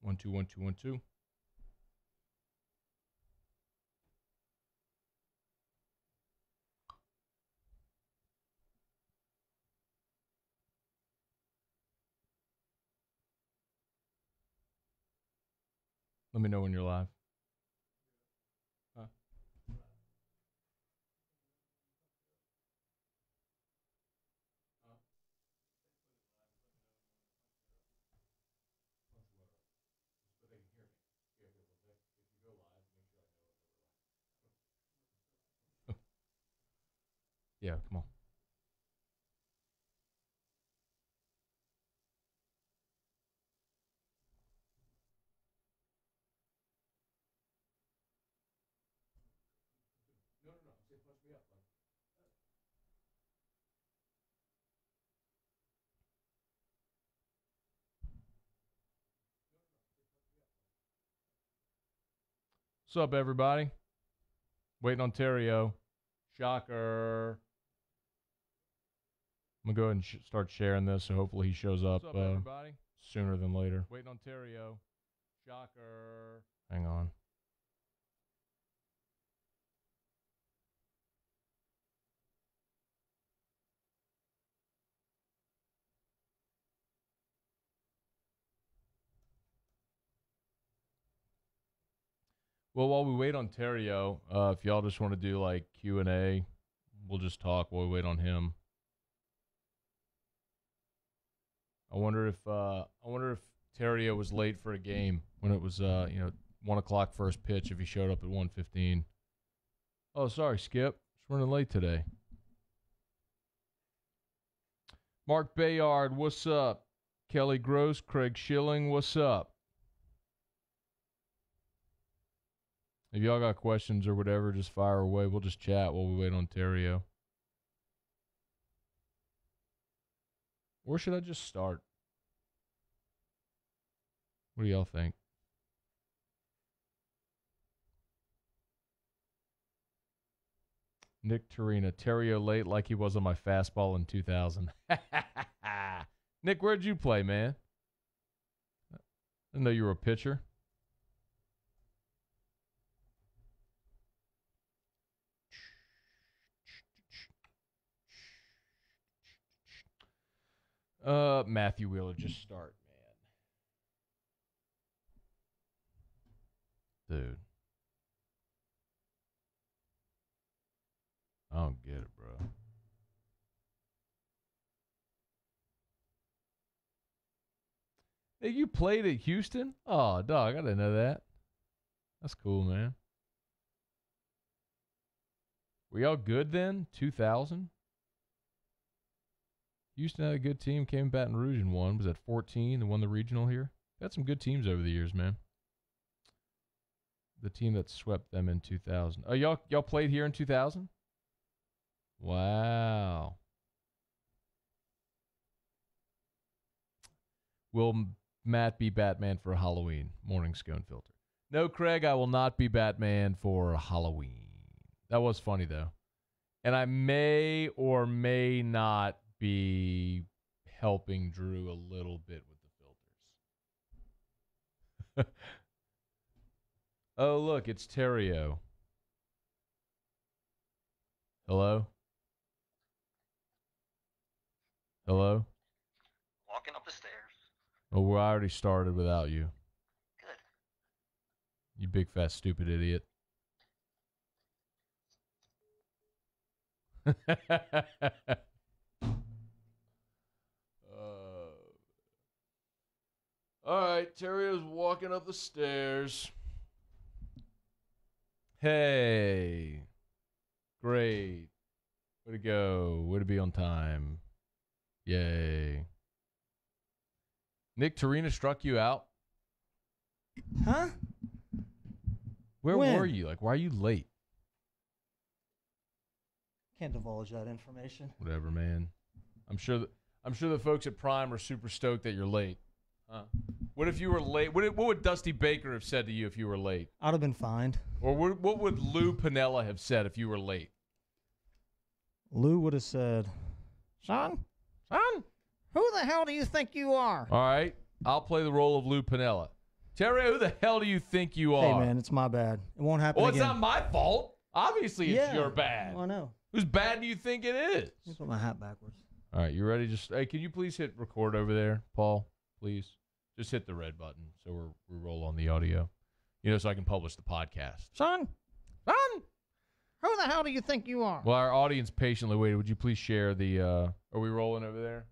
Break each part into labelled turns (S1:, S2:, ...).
S1: 1 2 1 2 1 2. Let me know when you're live. Huh? Yeah, come on. No. Say punch me up. What's up, everybody? Waiting on Terrio. Shocker. I'm going to go ahead and start sharing this, so hopefully he shows up, sooner than later. Waiting on Terrio. Shocker. Hang on. Well, while we wait on Terrio, if y'all just want to do like Q&A, we'll just talk while we wait on him. I wonder if Terrio was late for a game when it was 1 o'clock first pitch. If he showed up at 1:15. Oh, sorry, Skip. Just running late today. Mark Bayard, what's up? Kelly Gross, Craig Schilling, what's up? If y'all got questions or whatever, just fire away. We'll just chat while we wait on Terrio. Or should I just start? What do y'all think? Nick Torina, Terrio late like he was on my fastball in 2000. Nick, where'd you play, man? I didn't know you were a pitcher. Matthew Wheeler, just start, man. Dude. I don't get it, bro. Hey, you played at Houston? Oh, dog, I didn't know that. That's cool, man. Were y'all good then? 2000? Houston had a good team, came Baton Rouge and won. Was at 14 and won the regional here. Had some good teams over the years, man. The team that swept them in 2000. Oh, y'all played here in 2000? Wow. Will Matt be Batman for Halloween? Morning Scone Filter. No, Craig, I will not be Batman for Halloween. That was funny, though. And I may or may not be helping Drew a little bit with the filters. Oh, look, it's Terrio. Hello? Hello?
S2: Walking up the stairs.
S1: Oh, well, I already started without you.
S2: Good.
S1: You big, fat, stupid idiot. All right, Terrio's walking up the stairs. Hey. Great. Way to go. Way to be on time. Yay. Nick Torina struck you out?
S3: Huh?
S1: Where
S3: When?
S1: were you? Like, why are you late?
S3: Can't divulge that information.
S1: Whatever, man. I'm sure the folks at Prime are super stoked that you're late. Huh? What if you were late? What would Dusty Baker have said to you if you were late?
S3: I'd have been fined.
S1: Or what would Lou Piniella have said if you were late?
S3: Lou would have said, Son, who the hell do you think you are?
S1: All right. I'll play the role of Lou Piniella. Terry, who the hell do you think you are?
S3: Hey, man, it's my bad. It won't happen
S1: Well, it's
S3: again.
S1: not my fault. Obviously, it's
S3: Yeah,
S1: your bad.
S3: I know.
S1: Whose bad do you think it is?
S3: Let me put my hat backwards.
S1: All right, you ready? Hey, can you please hit record over there, Paul? Please. Just hit the red button so we roll on the audio. So I can publish the podcast.
S3: Son, who the hell do you think you are?
S1: Well, our audience patiently waited. Would you please share the, are we rolling over there?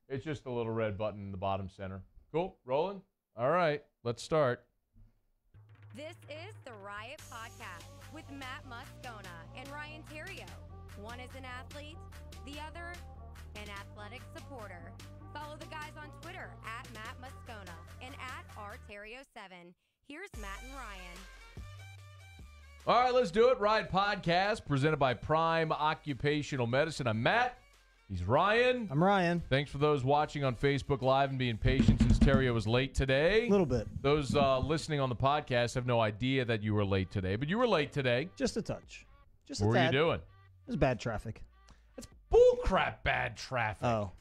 S1: It's just the little red button in the bottom center. Cool, rolling? All right, let's start.
S4: This is the Riot Podcast with Matt Moscona and Ryan Terrio. One is an athlete, the other an athletic supporter. Follow the guys on Twitter at Matt Moscona and at rterrio7. Here's Matt and Ryan.
S1: All right, let's do it. Riot Podcast presented by Prime Occupational Medicine. I'm Matt. He's Ryan.
S3: I'm Ryan.
S1: Thanks for those watching on Facebook Live and being patient since Terrio was late today.
S3: A little bit.
S1: Those listening on the podcast have no idea that you were late today, but you were late today.
S3: Just a touch. Just
S1: What
S3: a
S1: were you
S3: tad.
S1: doing?
S3: It was bad traffic.
S1: It's bullcrap bad traffic.
S3: Oh.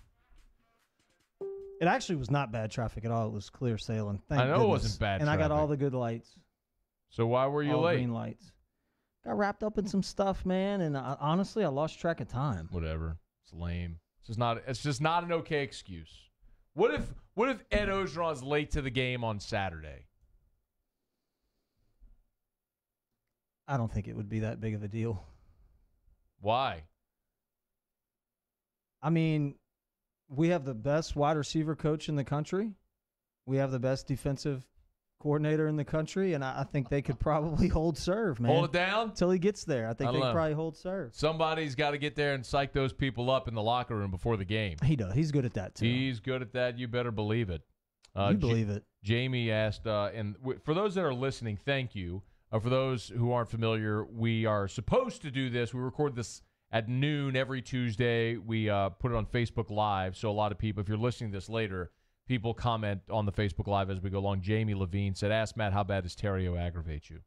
S3: It actually was not bad traffic at all. It was clear sailing. Thank
S1: I know it
S3: goodness.
S1: wasn't bad
S3: And I got
S1: traffic.
S3: all the good lights.
S1: So why were you
S3: all
S1: late?
S3: green lights. Got wrapped up in some stuff, man, and honestly, I lost track of time.
S1: Whatever. It's lame. It's just not an okay excuse. What if Ed Ogeron's late to the game on Saturday?
S3: I don't think it would be that big of a deal.
S1: Why?
S3: I mean, we have the best wide receiver coach in the country. We have the best defensive coordinator in the country, and I think they could probably hold serve, man.
S1: Hold it down?
S3: Until he gets there. I think
S1: I
S3: they
S1: don't
S3: could
S1: know.
S3: probably hold serve.
S1: Somebody's got to get there and psych those people up in the locker room before the game.
S3: He does. He's good at that, too.
S1: He's good at that. You better believe it.
S3: You believe it.
S1: Jamie asked, for those that are listening, thank you. For those who aren't familiar, we are supposed to do this. We record this at noon every Tuesday. We put it on Facebook Live, so a lot of people, if you're listening to this later, people comment on the Facebook Live as we go along. Jamie Levine said, ask Matt, how bad does Terrio aggravate you?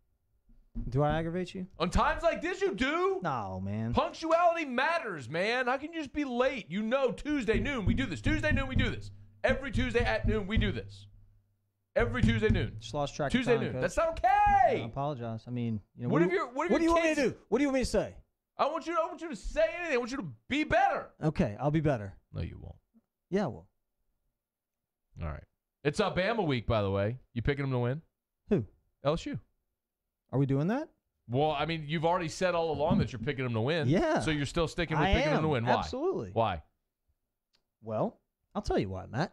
S3: Do I aggravate you?
S1: On times like this, you do?
S3: No, man.
S1: Punctuality matters, man. How can you just be late? Tuesday noon, we do this. Tuesday noon, we do this. Every Tuesday at noon, we do this. Every Tuesday noon.
S3: Just lost track
S1: Tuesday
S3: of time.
S1: noon.
S3: Coach.
S1: That's not
S3: I
S1: okay.
S3: apologize. I mean,
S1: What do you
S3: want me to do? What do you want me to say?
S1: I want you to say anything. I want you to be better.
S3: Okay, I'll be better.
S1: No, you won't.
S3: Yeah, well.
S1: All right. It's Bama week, by the way. You picking them to win?
S3: Who?
S1: LSU.
S3: Are we doing that?
S1: Well, I mean, you've already said all along that you're picking them to win.
S3: Yeah.
S1: So you're still sticking with
S3: I
S1: picking them
S3: am.
S1: to win. Why?
S3: Absolutely.
S1: Why?
S3: Well, I'll tell you why, Matt.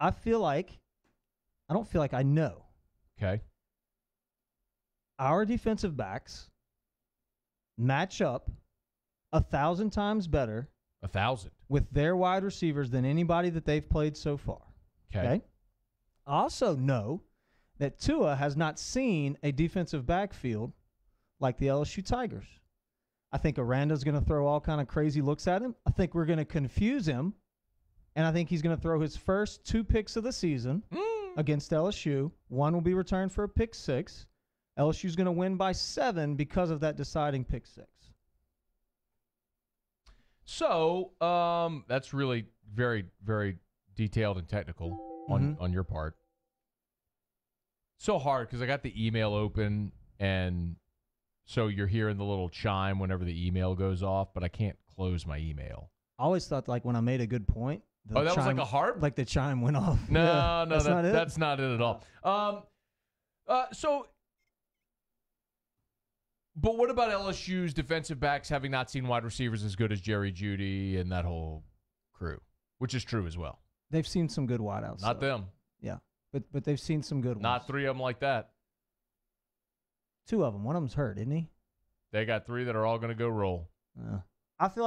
S3: I don't feel like I know.
S1: Okay.
S3: Our defensive backs match up 1,000 times better
S1: 1,000.
S3: with their wide receivers than anybody that they've played so far.
S1: Okay.
S3: I also know that Tua has not seen a defensive backfield like the LSU Tigers. I think Aranda's going to throw all kind of crazy looks at him. I think we're going to confuse him, and I think he's going to throw his first 2 picks of the season against LSU. One will be returned for a pick 6. LSU's going to win by 7 because of that deciding pick 6.
S1: So that's really very, very detailed and technical on your part. So hard because I got the email open, and so you're hearing the little chime whenever the email goes off, but I can't close my email.
S3: I always thought, like, when I made a good point, the
S1: Oh, that was like
S3: chime-
S1: a harp?
S3: Like the chime went off.
S1: No,
S3: Yeah,
S1: no, that's not it at all. But what about LSU's defensive backs having not seen wide receivers as good as Jerry Jeudy and that whole crew, which is true as well.
S3: They've seen some good wideouts.
S1: Not
S3: though.
S1: them.
S3: Yeah, but they've seen some good ones.
S1: Not 3 of them like that.
S3: 2 of them. One of them's hurt, isn't he?
S1: They got 3 that are all going to go roll.
S3: I feel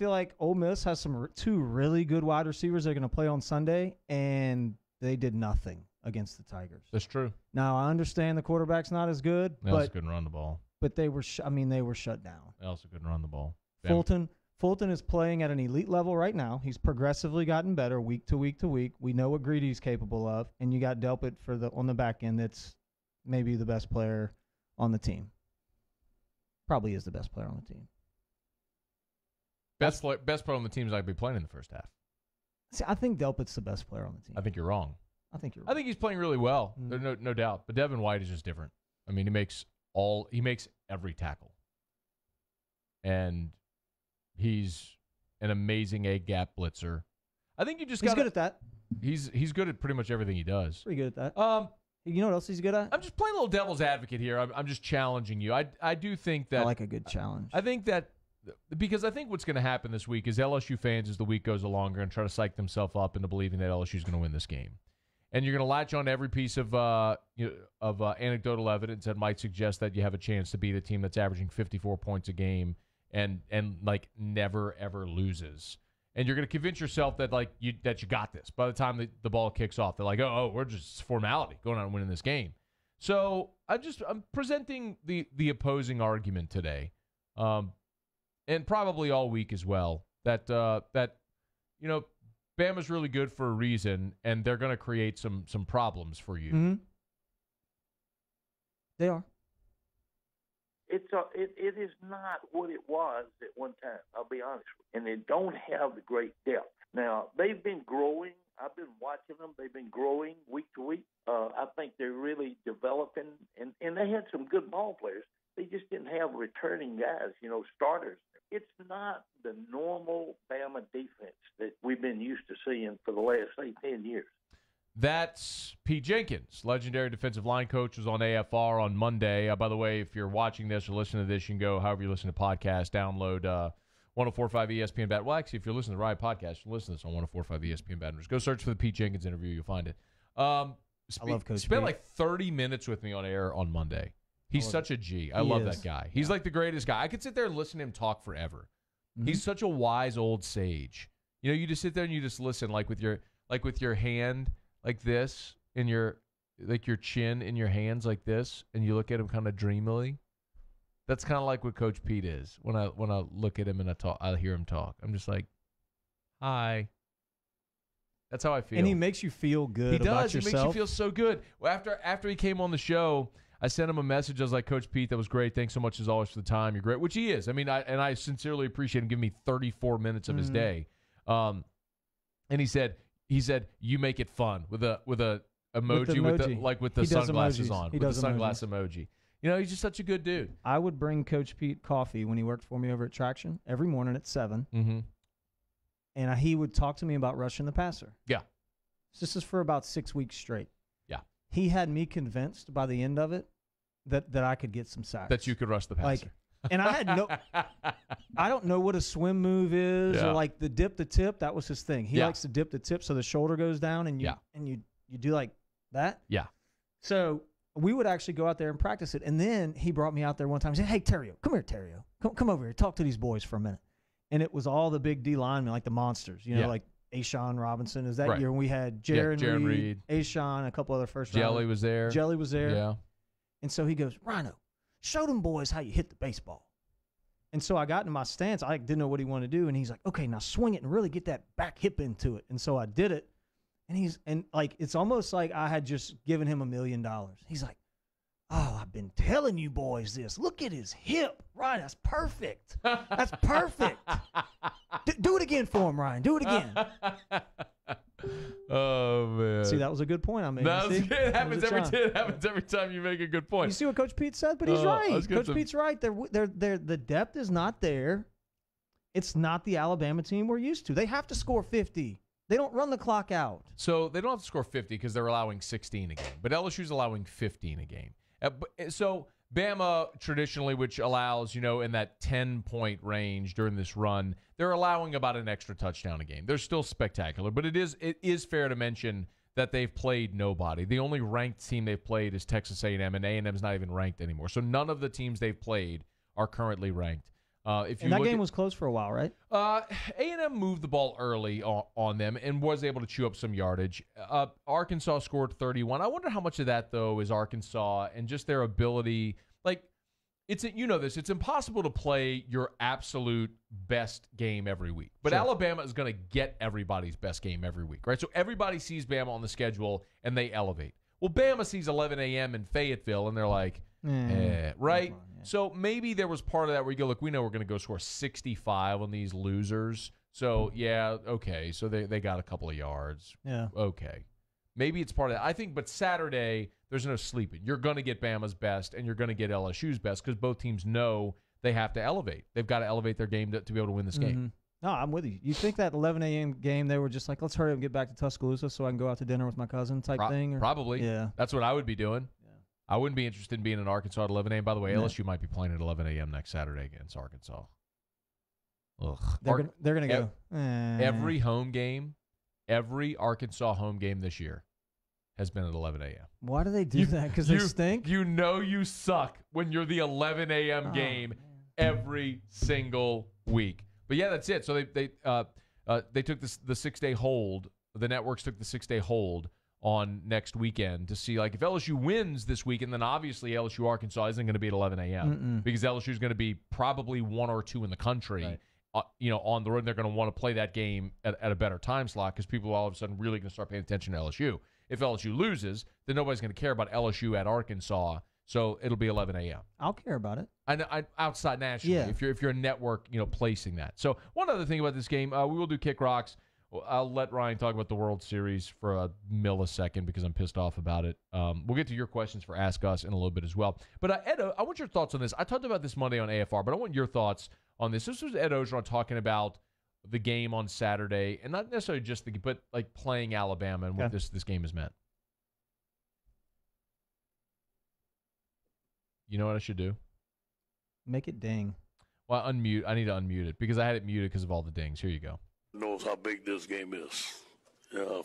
S3: like Ole Miss has 2 really good wide receivers that are going to play on Sunday, and they did nothing against the Tigers.
S1: That's true.
S3: Now I understand the quarterback's not as good,
S1: They also
S3: but
S1: couldn't run the ball.
S3: they were they were shut down.
S1: They also couldn't run the ball.
S3: Fulton is playing at an elite level right now. He's progressively gotten better week to week to week. We know what Greedy's capable of, and you got Delpit on the back end. That's maybe the best player on the team. Probably is the best player on the team.
S1: Best player on the team is like be playing in the first half.
S3: See, I think Delpit's the best player on the team.
S1: I think you're wrong.
S3: I think you're right.
S1: I think he's playing really well. There's no doubt. But Devin White is just different. I mean, he makes every tackle. And he's an amazing A-gap blitzer. I think you just got
S3: He's good at that.
S1: He's good at pretty much everything he does.
S3: Pretty good at that. You know what else he's good at?
S1: I'm just playing a little devil's advocate here. I'm just challenging you. I do think that
S3: I like a good challenge.
S1: I think that because I think what's going to happen this week is LSU fans, as the week goes along, are going to try to psych themselves up into believing that LSU is going to win this game, and you're going to latch on to every piece of anecdotal evidence that might suggest that you have a chance to beat a team that's averaging 54 points a game and like never ever loses. And you're going to convince yourself that you got this. By the time the ball kicks off, they're like, oh, we're just formality going out and winning this game. So I'm presenting the opposing argument today, and probably all week as well. That Bama's really good for a reason, and they're going to create some problems for you.
S3: Mm-hmm. They are.
S5: It is not what it was at one time, I'll be honest with you. And they don't have the great depth. Now, they've been growing. I've been watching them. They've been growing week to week. I think they're really developing. And they had some good ball players. They just didn't have returning guys, starters. It's not the normal Bama defense that we've been used to seeing for the last, 10 years. That's
S1: Pete Jenkins, legendary defensive line coach, was on AFR on Monday. By the way, if you're watching this or listening to this, you can go however you listen to podcasts, download 104.5 ESPN Baton. Well, actually, if you're listening to the Riot podcast, you can listen to this on 104.5 ESPN Baton Rouge. Go search for the Pete Jenkins interview. You'll find it. I
S3: love Coach
S1: Spent
S3: Pete.
S1: like 30 minutes with me on air on Monday. He's such a G. I love that guy. He's like the greatest guy. I could sit there and listen to him talk forever. Mm-hmm. He's such a wise old sage. You just sit there and you just listen, like with your hand like this, in your chin in your hands like this, and you look at him kind of dreamily. That's kind of like what Coach Pete is. When I look at him and I hear him talk, I'm just like, hi. That's how I feel.
S3: And he makes you feel good about yourself.
S1: He makes you feel so good. Well, after he came on the show, I sent him a message. I was like, Coach Pete, that was great. Thanks so much as always for the time. You're great, which he is. I mean, I sincerely appreciate him giving me 34 minutes of his day. And he said, you make it fun with a emoji with the sunglasses on, with the sunglass emoji. He's just such a good dude.
S3: I would bring Coach Pete coffee when he worked for me over at Traction every morning at 7.
S1: Mm-hmm.
S3: And he would talk to me about rushing the passer.
S1: Yeah.
S3: This is for about 6 weeks straight.
S1: Yeah.
S3: He had me convinced by the end of it that I could get some sacks.
S1: That you could rush the passer.
S3: And I had I don't know what a swim move is or like the dip the tip. That was his thing. He likes to dip the tip so the shoulder goes down and you do like that.
S1: Yeah.
S3: So we would actually go out there and practice it. And then he brought me out there one time and said, hey, Terrio, come here, Terrio. Come over here. Talk to these boys for a minute. And it was all the big D linemen, like the monsters, like Ashawn Robinson. Is that year when we had Jaron Reed, Ashawn, a couple other first rounders.
S1: Jelly was there.
S3: Yeah. And so he goes, Rhino, show them boys how you hit the baseball. And so I got in my stance. I didn't know what he wanted to do. And he's like, okay, now swing it and really get that back hip into it. And so I did it. And it's almost like I had just given him $1 million. He's like, oh, I've been telling you boys this. Look at his hip. Ryan, that's perfect. That's perfect. Do it again for him, Ryan. Do it again.
S1: Oh, man.
S3: See, that was a good point I made.
S1: It happens every time you make a good point.
S3: You see what Coach Pete said? But he's right. Coach Pete's right. The depth is not there. It's not the Alabama team we're used to. They have to score 50. They don't run the clock out.
S1: So they don't have to score 50 because they're allowing 16 a game. But LSU's allowing 15 a game. So Bama traditionally, which allows, in that 10-point range during this run, they're allowing about an extra touchdown a game. They're still spectacular, but it is fair to mention that they've played nobody. The only ranked team they've played is Texas A&M, and A&M's not even ranked anymore. So none of the teams they've played are currently ranked.
S3: And that game was close for a while, right?
S1: A&M moved the ball early on them and was able to chew up some yardage. Arkansas scored 31. I wonder how much of that, though, is Arkansas and just their ability. It's impossible to play your absolute best game every week. But sure. Alabama is going to get everybody's best game every week, right? So everybody sees Bama on the schedule, and they elevate. Well, Bama sees 11 a.m. in Fayetteville, and they're like, right? So maybe there was part of that where you go, look, we know we're going to go score 65 on these losers. So, yeah, okay. So they got a couple of yards.
S3: Yeah.
S1: Okay. Maybe it's part of that. I think, but Saturday, there's no sleeping. You're going to get Bama's best, and you're going to get LSU's best because both teams know they have to elevate. They've got to elevate their game to be able to win this game.
S3: No, I'm with you. You think that 11 a.m. game, they were just like, let's hurry up and get back to Tuscaloosa so I can go out to dinner with my cousin type thing? Or?
S1: Probably.
S3: Yeah.
S1: That's what I would be doing. Yeah. I wouldn't be interested in being in Arkansas at 11 a.m. By the way, LSU might be playing at 11 a.m. next Saturday against Arkansas. Ugh.
S3: They're going to go.
S1: Every home game, every Arkansas home game this year has been at 11 a.m.
S3: Why do they do that? Because they stink?
S1: You know you suck when you're the 11 a.m. game every single week. But, yeah, that's it. So they took the 6-day hold. The networks took the 6-day hold on next weekend to see, like, if LSU wins this weekend, then obviously LSU-Arkansas isn't going to be at 11 a.m. because LSU is going to be probably 1 or 2 in the country. Right. On the road, and they're going to want to play that game at a better time slot because people are all of a sudden really going to start paying attention to LSU. If LSU loses, then nobody's going to care about LSU at Arkansas, so it'll be 11 a.m.
S3: I'll care about it.
S1: I outside nationally, if you're a network, placing that. So one other thing about this game, we will do Kick Rocks. I'll let Ryan talk about the World Series for a millisecond because I'm pissed off about it. We'll get to your questions for Ask Us in a little bit as well. But Ed, I want your thoughts on this. I talked about this Monday on AFR, but I want your thoughts on this. This was Ed Ogeron talking about the game on Saturday, and not necessarily just but like playing Alabama and what this game has meant. You know what I should do?
S3: Make it ding.
S1: Well, unmute. I need to unmute it because I had it muted because of all the dings. Here you go.
S6: Knows how big this game is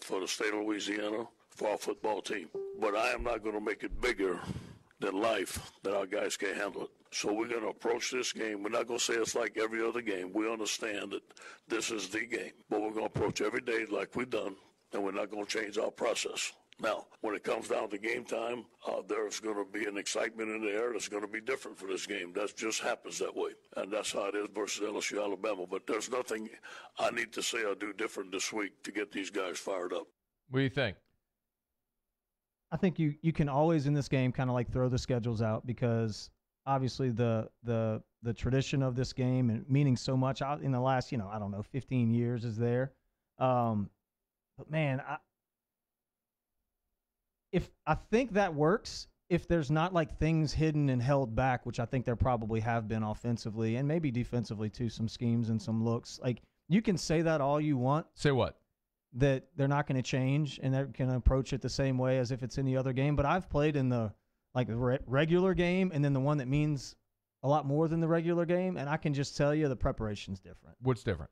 S6: for the state of Louisiana, for our football team. But I am not going to make it bigger than life, that our guys can't handle it. So we're going to approach this game. We're not going to say it's like every other game. We understand that this is the game. But we're going to approach every day like we've done, and we're not going to change our process. Now, when it comes down to game time, there's going to be an excitement in the air that's going to be different for this game. That just happens that way. And that's how it is versus LSU, Alabama. But there's nothing I need to say or do different this week to get these guys fired up.
S1: What do you think?
S3: I think you can always in this game kind of like throw the schedules out because obviously the tradition of this game and meaning so much out in the last, 15 years is there. But man, I think that works if there's not like things hidden and held back, which I think there probably have been offensively and maybe defensively too, some schemes and some looks. Like you can say that all you want.
S1: Say what?
S3: That they're not going to change and they're going to approach it the same way as if it's any other game. But I've played in the regular game and then the one that means a lot more than the regular game, and I can just tell you the preparation's different.
S1: What's different?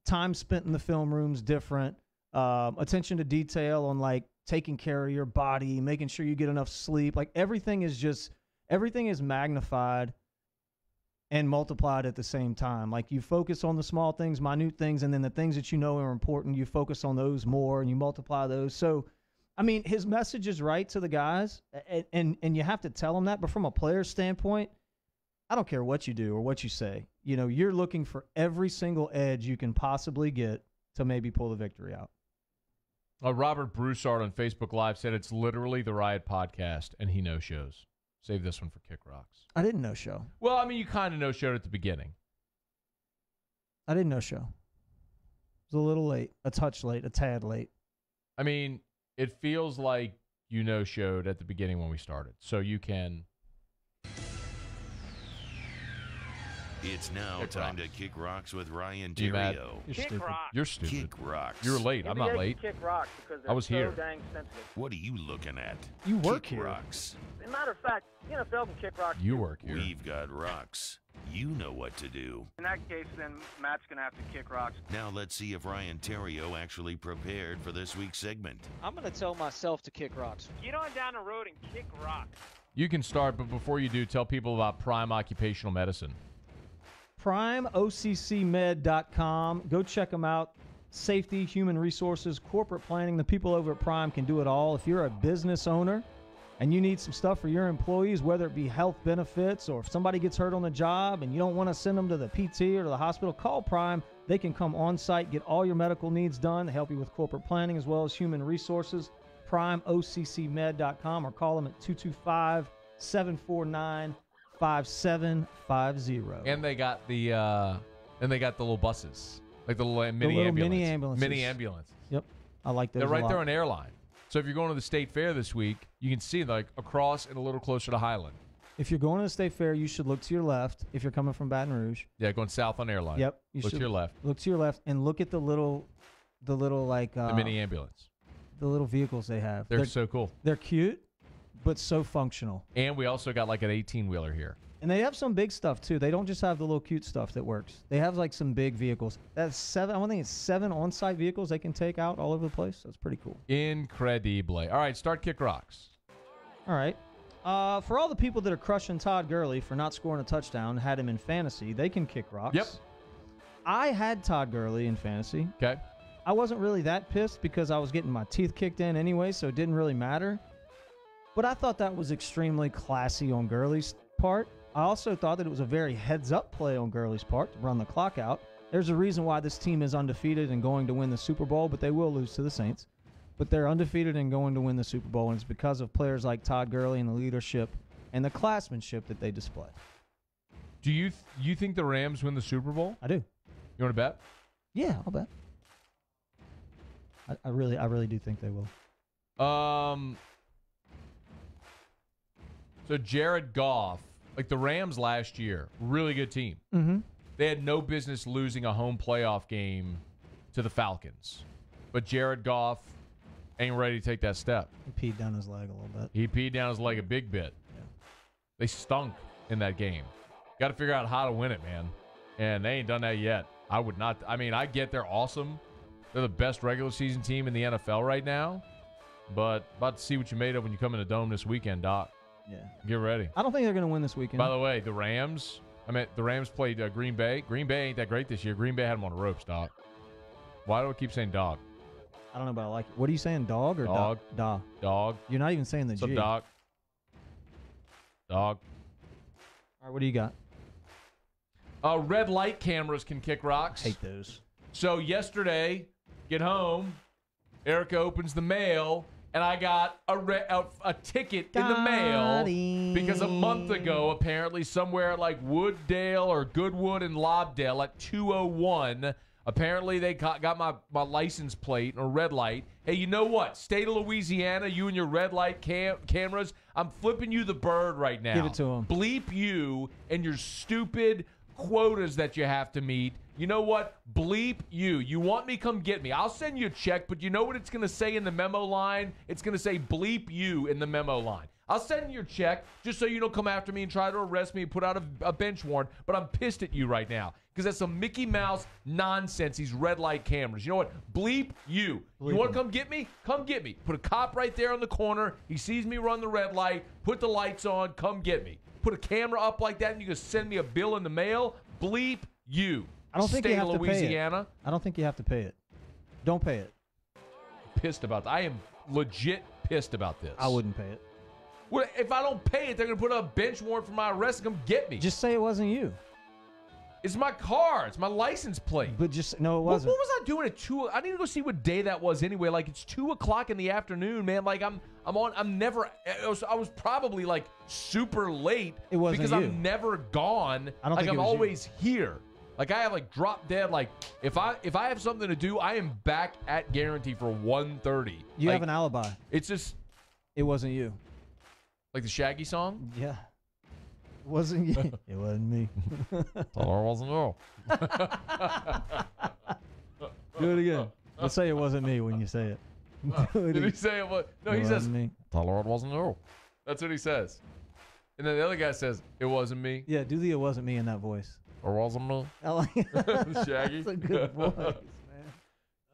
S3: Time spent in the film room's different. Attention to detail on like taking care of your body, making sure you get enough sleep. Like everything is magnified and multiplied at the same time. Like you focus on the small things, minute things, and then the things that you know are important, you focus on those more and you multiply those. So, I mean, his message is right to the guys, and you have to tell them that. But from a player's standpoint, I don't care what you do or what you say. You're looking for every single edge you can possibly get to maybe pull the victory out.
S1: Robert Broussard on Facebook Live said it's literally the Riot podcast, and he no-shows. Save this one for Kick Rocks.
S3: I didn't no-show.
S1: Well, I mean, you kind of no-showed at the beginning.
S3: I didn't no-show. It was a little late, a touch late, a tad late.
S1: I mean, it feels like you no-showed at the beginning when we started, so you can...
S7: It's now time to Kick Rocks with Ryan Terrio.
S1: You're
S8: Kick
S1: stupid.
S8: Rocks.
S1: You're stupid.
S7: Kick Rocks.
S1: You were late. I'm not late.
S8: Kick Rocks because
S1: I was
S8: so
S1: here.
S8: dang sensitive.
S7: What are you looking at?
S3: You work
S7: Kick
S3: here.
S7: Rocks.
S8: As a matter of fact, the NFL can kick rocks.
S1: You work here.
S7: We've got rocks. You know what to do.
S8: In that case, then Matt's going to have to kick rocks.
S7: Now let's see if Ryan Terrio actually prepared for this week's segment.
S9: I'm going to tell myself to kick rocks.
S8: Get on down the road and kick rocks.
S1: You can start, but before you do, tell people about Prime Occupational Medicine.
S3: PrimeOCCMed.com. Go check them out. Safety, human resources, corporate planning. The people over at Prime can do it all. If you're a business owner and you need some stuff for your employees, whether it be health benefits or if somebody gets hurt on the job and you don't want to send them to the PT or to the hospital, call Prime. They can come on site, get all your medical needs done, help you with corporate planning as well as human resources. PrimeOCCMed.com or call them at 225-749-5750.
S1: And they got the little buses, like the little mini ambulance.
S3: Mini ambulances.
S1: Mini ambulances.
S3: Yep, I like those.
S1: They're right
S3: a lot.
S1: there on Airline. So if you're going to the State Fair this week, you can see like across and a little closer to Highland.
S3: If you're going to the State Fair, you should look to your left if you're coming from Baton Rouge.
S1: Yeah, going south on Airline.
S3: Yep.
S1: Look to your left.
S3: Look to your left and look at the little like
S1: the mini ambulance.
S3: The little vehicles they have.
S1: They're so cool.
S3: They're cute, but so functional.
S1: And we also got like an 18-wheeler here.
S3: And they have some big stuff too. They don't just have the little cute stuff that works. They have like some big vehicles. That's 7. I think it's 7 on-site vehicles they can take out all over the place. That's pretty cool.
S1: Incredible. All right, start Kick Rocks.
S3: All right. For all the people that are crushing Todd Gurley for not scoring a touchdown, had him in fantasy, they can kick rocks.
S1: Yep.
S3: I had Todd Gurley in fantasy.
S1: Okay.
S3: I wasn't really that pissed because I was getting my teeth kicked in anyway, so it didn't really matter. But I thought that was extremely classy on Gurley's part. I also thought that it was a very heads-up play on Gurley's part to run the clock out. There's a reason why this team is undefeated and going to win the Super Bowl, but they will lose to the Saints. But they're undefeated and going to win the Super Bowl, and it's because of players like Todd Gurley and the leadership and the classmanship that they display.
S1: Do you think the Rams win the Super Bowl?
S3: I do.
S1: You want to bet?
S3: Yeah, I'll bet. I really do think they will.
S1: So Jared Goff, like the Rams last year, really good team.
S3: Mm-hmm.
S1: They had no business losing a home playoff game to the Falcons. But Jared Goff ain't ready to take that step.
S3: He peed down his leg a little bit.
S1: He peed down his leg a big bit.
S3: Yeah.
S1: They stunk in that game. Got to figure out how to win it, man. And they ain't done that yet. I would not. I mean, I get they're awesome. They're the best regular season team in the NFL right now. But about to see what you made of when you come in the Dome this weekend, Doc.
S3: Yeah.
S1: Get ready.
S3: I don't think they're going to win this weekend.
S1: By the way, the Rams played Green Bay. Green Bay ain't that great this year. Green Bay had them on the ropes, Doc. Why do I keep saying dog?
S3: I don't know, but I like it. What are you saying, dog or
S1: dog? Dog.
S3: You're not even saying the
S1: What's
S3: G.
S1: up, dog?
S3: All right, what do you got?
S1: Red light cameras can kick rocks.
S3: Hate those.
S1: So yesterday, get home, Erica opens the mail, and I got a ticket in the mail because a month ago, apparently somewhere like Wooddale or Goodwood and Lobdell at 201, apparently they got my license plate or red light. Hey, you know what? State of Louisiana, you and your red light cameras, I'm flipping you the bird right now.
S3: Give it to them.
S1: Bleep you and your stupid quotas that you have to meet. You know what? Bleep you. You want me? Come get me. I'll send you a check, but you know what it's going to say in the memo line? It's going to say bleep you in the memo line. I'll send you your check just so you don't come after me and try to arrest me and put out a bench warrant, but I'm pissed at you right now because that's some Mickey Mouse nonsense, these red light cameras. You know what? Bleep you. You want to come get me? Come get me. Put a cop right there on the corner. He sees me run the red light. Put the lights on. Come get me. Put a camera up like that and you can send me a bill in the mail. Bleep you.
S3: I don't think you have to
S1: Louisiana.
S3: pay it. I don't think you have to pay it. Don't pay it.
S1: Pissed about that. I am legit pissed about this.
S3: I wouldn't pay it.
S1: Well, if I don't pay it, they're going to put a bench warrant for my arrest and come get me.
S3: Just say it wasn't you.
S1: It's my car. It's my license plate.
S3: But just, no, it wasn't.
S1: What was I doing at 2? I need to go see what day that was anyway. Like, it's 2 o'clock in the afternoon, man. Like, I was probably, like, super late.
S3: It wasn't
S1: because
S3: you.
S1: I'm never gone.
S3: I don't
S1: like,
S3: think
S1: I'm
S3: it was
S1: always here. Like, I have, like, drop dead. Like, if I have something to do, I am back at Guarantee for 1:30.
S3: You have an alibi.
S1: It's just.
S3: It wasn't you.
S1: Like the Shaggy song?
S3: Yeah. It wasn't you. It wasn't me.
S1: Or wasn't you.
S3: Do it again. Let's say it wasn't me when you say it.
S1: Did he say it was? No, he says,
S3: me.
S1: tell her it wasn't you. That's what he says. And then the other guy says, it wasn't me.
S3: Yeah, do the it wasn't me in that voice.
S1: Or wasn't me.
S3: I like
S1: Shaggy.
S3: That's a good voice,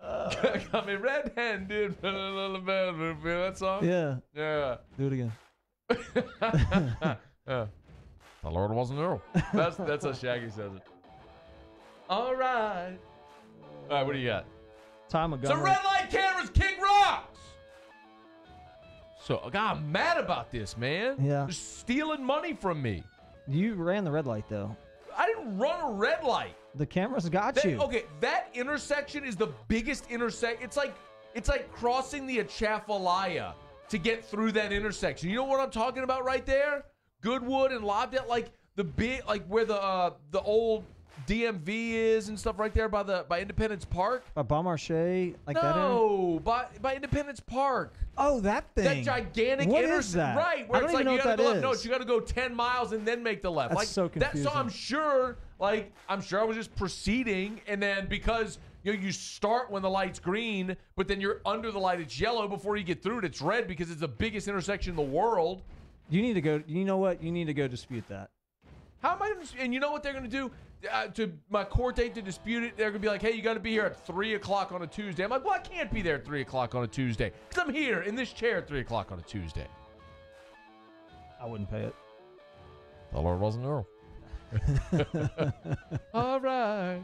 S3: man.
S1: Got me red-handed. That song?
S3: Yeah.
S1: Yeah.
S3: Do it again.
S1: Yeah. The Lord wasn't you. That's how Shaggy says it. All right. All right, what do you got?
S3: Ty Montgomery.
S1: So red light cameras kick rocks. So God, I'm mad about this, man.
S3: Yeah.
S1: They're stealing money from me.
S3: You ran the red light, though.
S1: I didn't run a red light.
S3: The cameras got you.
S1: Okay, that intersection is the biggest intersection. It's like crossing the Atchafalaya to get through that intersection. You know what I'm talking about right there? Goodwood and Lobdell, like the big, like where the old DMV is and stuff right there by Independence Park?
S3: By Beaumarchais, like that area?
S1: No, by Independence Park.
S3: Oh, that thing.
S1: That gigantic
S3: What
S1: intersection.
S3: is that?
S1: Right, where
S3: I
S1: it's
S3: don't
S1: like
S3: even
S1: you
S3: know
S1: gotta
S3: what
S1: go
S3: that
S1: left. No,
S3: is.
S1: you gotta go 10 miles and then make the left.
S3: That's
S1: like
S3: so confusing.
S1: So I'm sure I was just proceeding, and then because you start when the light's green, but then you're under the light, it's yellow. Before you get through it, it's red because it's the biggest intersection in the world.
S3: You need to go. You know what? You need to go dispute that.
S1: How am I going to? And you know what they're going to do? To my court date to dispute it, they're going to be like, "Hey, you got to be here at 3 o'clock on a Tuesday." I'm like, "Well, I can't be there at 3 o'clock on a Tuesday because I'm here in this chair at 3 o'clock on a Tuesday."
S3: I wouldn't pay it.
S1: The Lord wasn't Earl. All right.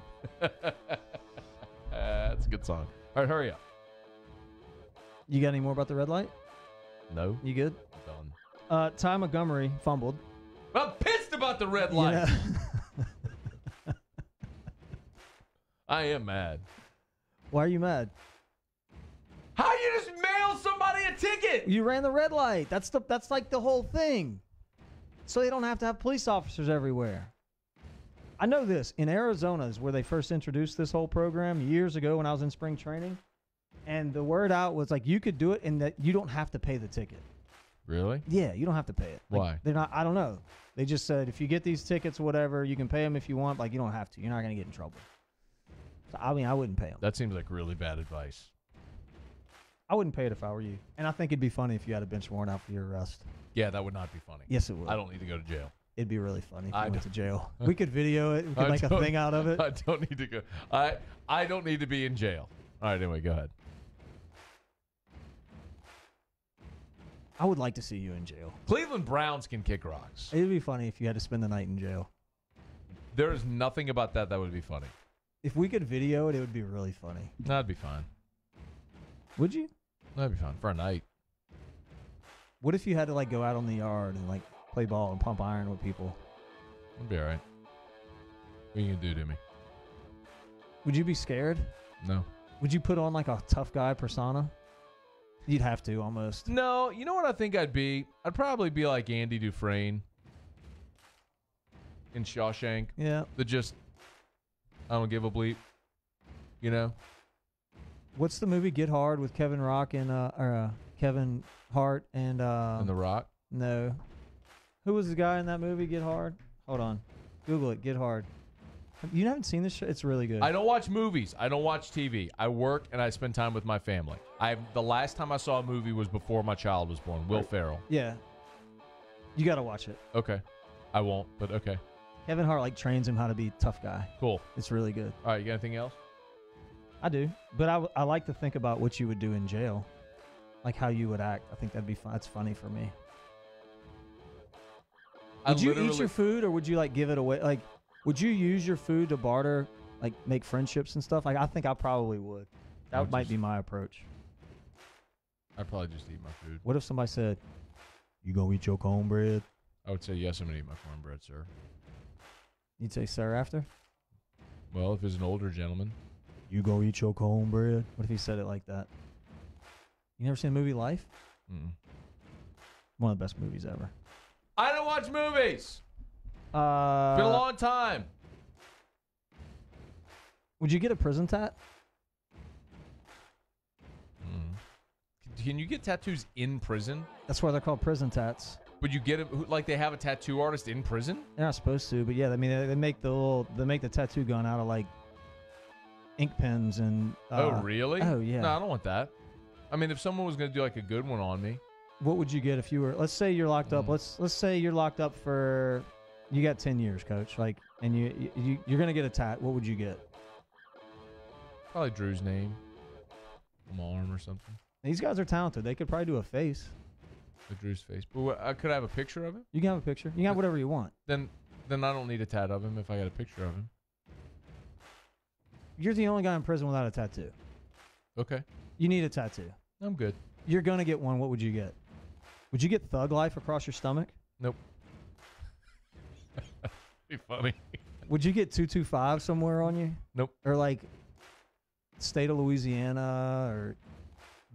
S1: That's a good song. All right, hurry up.
S3: You got any more about the red light?
S1: No.
S3: You good?
S1: Done.
S3: Ty Montgomery fumbled.
S1: I'm pissed about the red light.
S3: Yeah.
S1: I am mad.
S3: Why are you mad?
S1: How you just mail somebody a ticket?
S3: You ran the red light. That's like the whole thing. So they don't have to have police officers everywhere. I know this. In Arizona is where they first introduced this whole program years ago when I was in spring training. And the word out was like you could do it and that you don't have to pay the ticket.
S1: Really?
S3: Yeah, you don't have to pay it. Like,
S1: Why?
S3: They're not. I don't know. They just said if you get these tickets, whatever, you can pay them if you want. Like you don't have to. You're not going to get in trouble. So I mean, I wouldn't pay them.
S1: That seems like really bad advice.
S3: I wouldn't pay it if I were you. And I think it'd be funny if you had a bench warrant out for your arrest.
S1: Yeah, that would not be funny.
S3: Yes, it would.
S1: I don't need to go to jail.
S3: It'd be really funny if
S1: I
S3: you went to
S1: don't-
S3: jail. We could video it. We could
S1: I
S3: make a
S1: don't-
S3: thing out of it.
S1: I don't need to go. I don't need to be in jail. All right, anyway, go ahead.
S3: I would like to see you in jail.
S1: Cleveland Browns can kick rocks.
S3: It'd be funny if you had to spend the night in jail.
S1: There is nothing about that would be funny.
S3: If we could video it, it would be really funny.
S1: That'd be fine.
S3: Would you?
S1: That'd be fine for a night.
S3: What if you had to like go out on the yard and like play ball and pump iron with people?
S1: It'd be all right. What are you gonna do to me?
S3: Would you be scared?
S1: No.
S3: Would you put on like a tough guy persona? You'd have to almost.
S1: No. You know what I think I'd be? I'd probably be like Andy Dufresne in Shawshank.
S3: Yeah.
S1: That just I don't give a bleep. You know.
S3: What's the movie Get Hard with Kevin Rock and Kevin Hart and
S1: And The Rock.
S3: No. Who was the guy in that movie Get Hard? Hold on. Google it. Get Hard. You haven't seen this show? It's really good.
S1: I don't watch movies. I don't watch TV. I work and I spend time with my family. The last time I saw a movie was before my child was born. Will Ferrell.
S3: Yeah. You got to watch it.
S1: Okay. I won't, but okay.
S3: Kevin Hart like trains him how to be a tough guy.
S1: Cool.
S3: It's really good.
S1: All right, you got anything else?
S3: I do, but I like to think about what you would do in jail, like how you would act. I think that'd be fun. That's funny for me. Would you eat your food, or would you like give it away? Like, would you use your food to barter, like make friendships and stuff? Like, I think I probably would. That might be my approach.
S1: I'd probably just eat my food.
S3: What if somebody said, "You gonna eat your cornbread?"
S1: I would say yes. I'm gonna eat my cornbread, sir.
S3: You'd say, "Sir," after.
S1: Well, if it's an older gentleman.
S3: You go eat your cornbread. What if he said it like that? You never seen the movie Life?
S1: Mm-mm.
S3: One of the best movies ever.
S1: I don't watch movies. Been a long time.
S3: Would you get a prison tat?
S1: Can you get tattoos in prison?
S3: That's why they're called prison tats.
S1: Would you get it like they have a tattoo artist in prison?
S3: They're not supposed to, but yeah, I mean they make the tattoo gun out of like ink pens and.
S1: Oh really?
S3: Oh yeah.
S1: No, I don't want that. I mean, if someone was gonna do like a good one on me.
S3: What would you get if you were? Let's say you're locked up. Let's say you're locked up for. You got 10 years, coach. Like, and you're gonna get a tat. What would you get?
S1: Probably Drew's name on my arm or something.
S3: These guys are talented. They could probably do a face.
S1: With Drew's face. But could I have a picture of him?
S3: You can have a picture. You can have whatever you want.
S1: Then I don't need a tat of him if I got a picture of him.
S3: You're the only guy in prison without a tattoo.
S1: Okay.
S3: You need a tattoo.
S1: I'm good.
S3: You're gonna get one. What would you get? Would you get Thug Life across your stomach?
S1: Nope. Be funny.
S3: Would you get 225 somewhere on you?
S1: Nope.
S3: Or like state of Louisiana or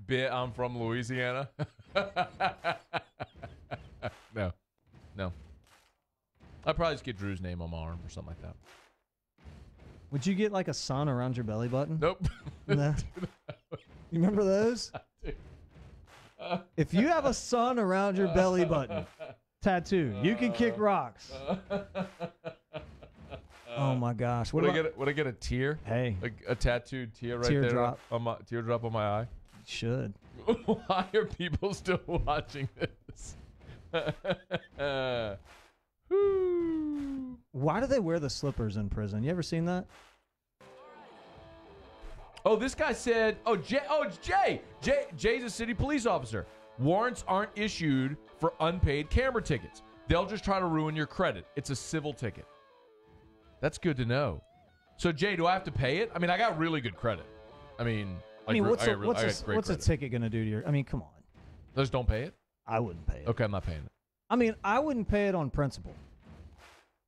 S1: I'm from Louisiana. No. I'd probably just get Drew's name on my arm or something like that.
S3: Would you get like a sun around your belly button?
S1: Nope.
S3: No. You remember those? If you have a sun around your belly button tattoo, you can kick rocks. Oh my gosh!
S1: Would I get a tear?
S3: Hey,
S1: like a tattooed tear right
S3: Teardrop.
S1: there on my teardrop on my eye?
S3: Should.
S1: Why are people still watching this?
S3: Why do they wear the slippers in prison? You ever seen that?
S1: Oh, this guy said, Jay's a city police officer. Warrants aren't issued for unpaid camera tickets. They'll just try to ruin your credit. It's a civil ticket. That's good to know. So, Jay, do I have to pay it? I mean, I got really good credit.
S3: What's a ticket going to do to your... I mean, come on.
S1: Just don't pay it?
S3: I wouldn't pay it.
S1: Okay, I'm not paying it.
S3: I mean, I wouldn't pay it on principle.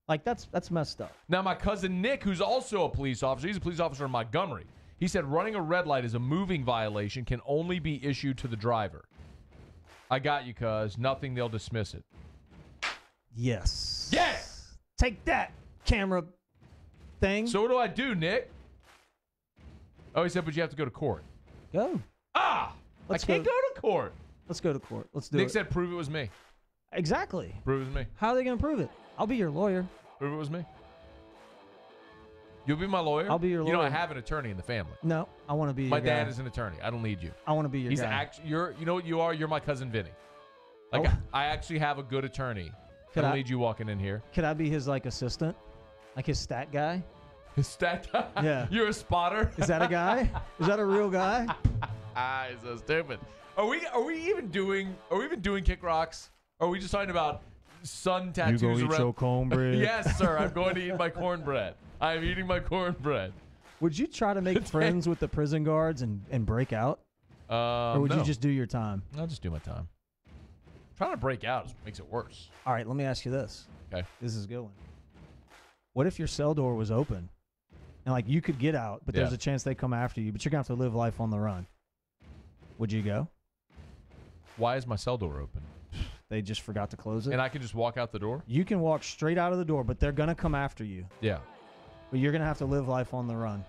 S3: Like, that's messed up.
S1: Now, my cousin Nick, who's also a police officer, he's a police officer in Montgomery. He said running a red light is a moving violation, can only be issued to the driver. I got you, cuz. Nothing, they'll dismiss it.
S3: Yes.
S1: Yes!
S3: Take that, camera thing.
S1: So what do I do, Nick? Oh, he said, but you have to go to court.
S3: Go.
S1: I can't go to court.
S3: Let's go to court. Let's do
S1: Nick
S3: it.
S1: said, prove it was me.
S3: Exactly.
S1: Prove it was me.
S3: How are they going to prove it? I'll be your lawyer.
S1: Prove it was me. You'll be my lawyer?
S3: I'll be your lawyer.
S1: You know, I have an attorney in the family.
S3: No, I want to be your
S1: My
S3: guy.
S1: dad is an attorney. I don't need you.
S3: I want to be your
S1: He's
S3: guy.
S1: you know what you are? You're my cousin Vinny. Like,
S3: Oh.
S1: I actually have a good attorney.
S3: Could
S1: I don't
S3: I-
S1: need you walking in here.
S3: Could I be his, like, assistant? Like his stat guy?
S1: His stat
S3: Yeah.
S1: You're a spotter?
S3: Is that a guy? Is that a real guy?
S1: He's so stupid. Are we even doing kick rocks? Or are we just talking about sun tattoos around?
S3: cornbread.
S1: Yes, sir. I'm going to eat my cornbread. I'm eating my cornbread.
S3: Would you try to make friends with the prison guards and break out? Or would
S1: no.
S3: you just do your time?
S1: I'll just do my time. Trying to break out makes it worse.
S3: All right, let me ask you this.
S1: Okay.
S3: This is a good one. What if your cell door was open and, like, you could get out, but there's
S1: Yeah.
S3: a chance they come after you, but you're going to have to live life on the run? Would you go?
S1: Why is my cell door open?
S3: They just forgot to close it.
S1: And I can just walk out the door?
S3: You can walk straight out of the door, but they're going to come after you.
S1: Yeah.
S3: But you're going to have to live life on the run.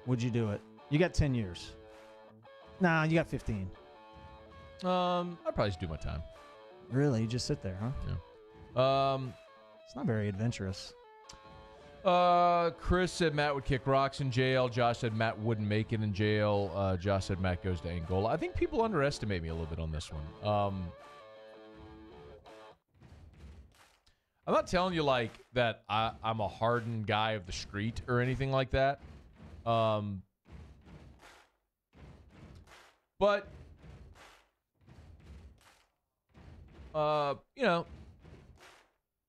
S3: Would you do it? You got 10 years. Nah, you got 15.
S1: I'd probably just do my time.
S3: Really? You just sit there, huh?
S1: Yeah.
S3: It's not very adventurous.
S1: Chris said Matt would kick rocks in jail. Josh said Matt wouldn't make it in jail. Josh said Matt goes to Angola. I think people underestimate me a little bit on this one. I'm not telling you like that I'm a hardened guy of the street or anything like that. But you know,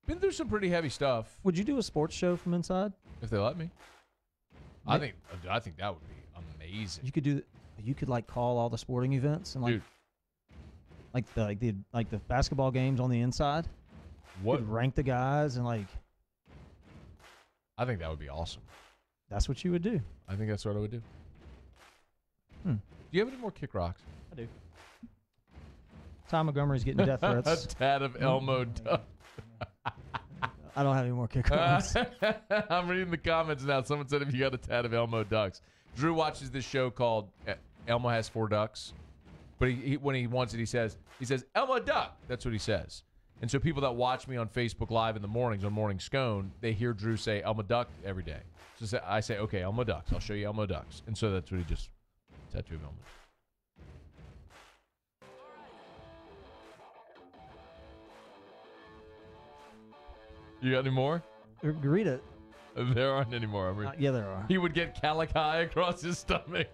S1: been through some pretty heavy stuff.
S3: Would you do a sports show from inside?
S1: If they let me. I think that would be amazing.
S3: You could do. You could like call all the sporting events and
S1: Dude.
S3: like the basketball games on the inside.
S1: What?
S3: You could rank the guys and like.
S1: I think that would be awesome.
S3: That's what you would do.
S1: I think that's what I would do.
S3: Hmm.
S1: Do you have any more kick rocks?
S3: I do. Tom Montgomery's getting death
S1: A
S3: threats.
S1: tad of Elmo Duck.
S3: I don't have any more kick rocks.
S1: I'm reading the comments now. Someone said if you got a tad of Elmo Ducks. Drew watches this show called Elmo Has 4 Ducks. But he when he wants it, he says, Elmo Duck. That's what he says. And so people that watch me on Facebook Live in the mornings on Morning Scone, they hear Drew say Elmo Duck every day. So I say, okay, Elmo Ducks. I'll show you Elmo Ducks. And so that's what he just tattooed Elmo. You got any more?
S3: Read it.
S1: There aren't any more.
S3: Yeah, there are.
S1: He would get calico across his stomach.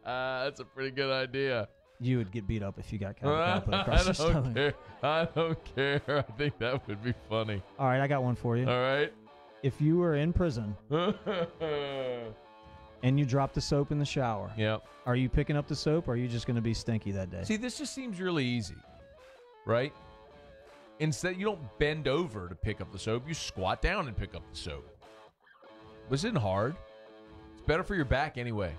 S1: That's a pretty good idea.
S3: You would get beat up if you got calico put across your stomach.
S1: Care. I don't care. I think that would be funny.
S3: All right, I got one for you.
S1: All right.
S3: If you were in prison and you dropped the soap in the shower,
S1: Yep.
S3: are you picking up the soap or are you just going to be stinky that day?
S1: See, this just seems really easy, right? Instead, you don't bend over to pick up the soap. You squat down and pick up the soap. This isn't hard. It's better for your back anyway.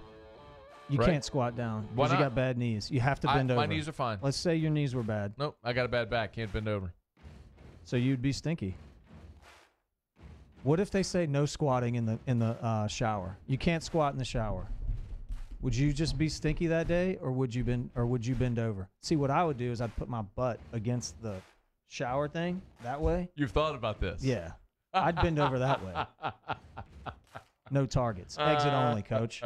S3: You
S1: right?
S3: can't squat down
S1: Why
S3: because you
S1: not?
S3: got bad knees. You have to bend over.
S1: My knees are fine.
S3: Let's say your knees were bad.
S1: Nope, I got a bad back. Can't bend over.
S3: So you'd be stinky. What if they say no squatting in the shower? You can't squat in the shower. Would you just be stinky that day, or would you bend over? See, what I would do is I'd put my butt against the shower thing that way.
S1: You've thought about this?
S3: Yeah, I'd bend over that way. No targets. Exit only, coach.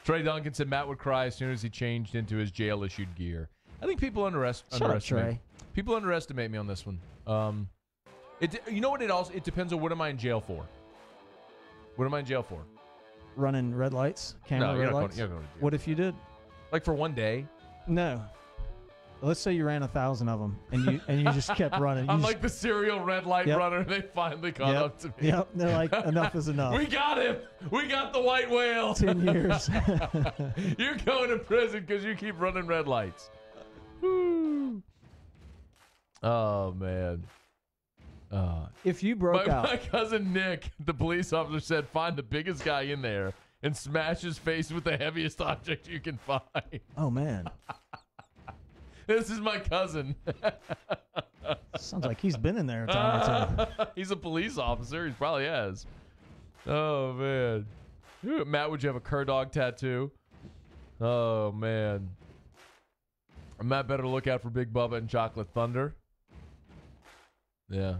S1: Trey Duncan said Matt would cry as soon as he changed into his jail-issued gear. I think people underestimate.
S3: Trey.
S1: People underestimate me on this one. You know what? It depends on what am I in jail for. What am I in jail for?
S3: Running red lights, camera red lights.
S1: You're not going to jail.
S3: What if you did?
S1: Like for one day?
S3: No. Let's say you ran 1,000 of them, and you just kept running.
S1: I'm like the serial red light runner. They finally caught up to me.
S3: Yep. They're like, enough is enough.
S1: We got him. We got the white whale.
S3: 10 years.
S1: You're going to prison because you keep running red lights. Woo. Oh, man.
S3: If you broke out.
S1: My cousin Nick, the police officer, said find the biggest guy in there and smash his face with the heaviest object you can find.
S3: Oh, man.
S1: This is my cousin.
S3: Sounds like he's been in there a time or two.
S1: He's a police officer. He probably has. Oh, man. Matt, would you have a cur dog tattoo? Oh, man. Matt, better look out for Big Bubba and Chocolate Thunder. Yeah.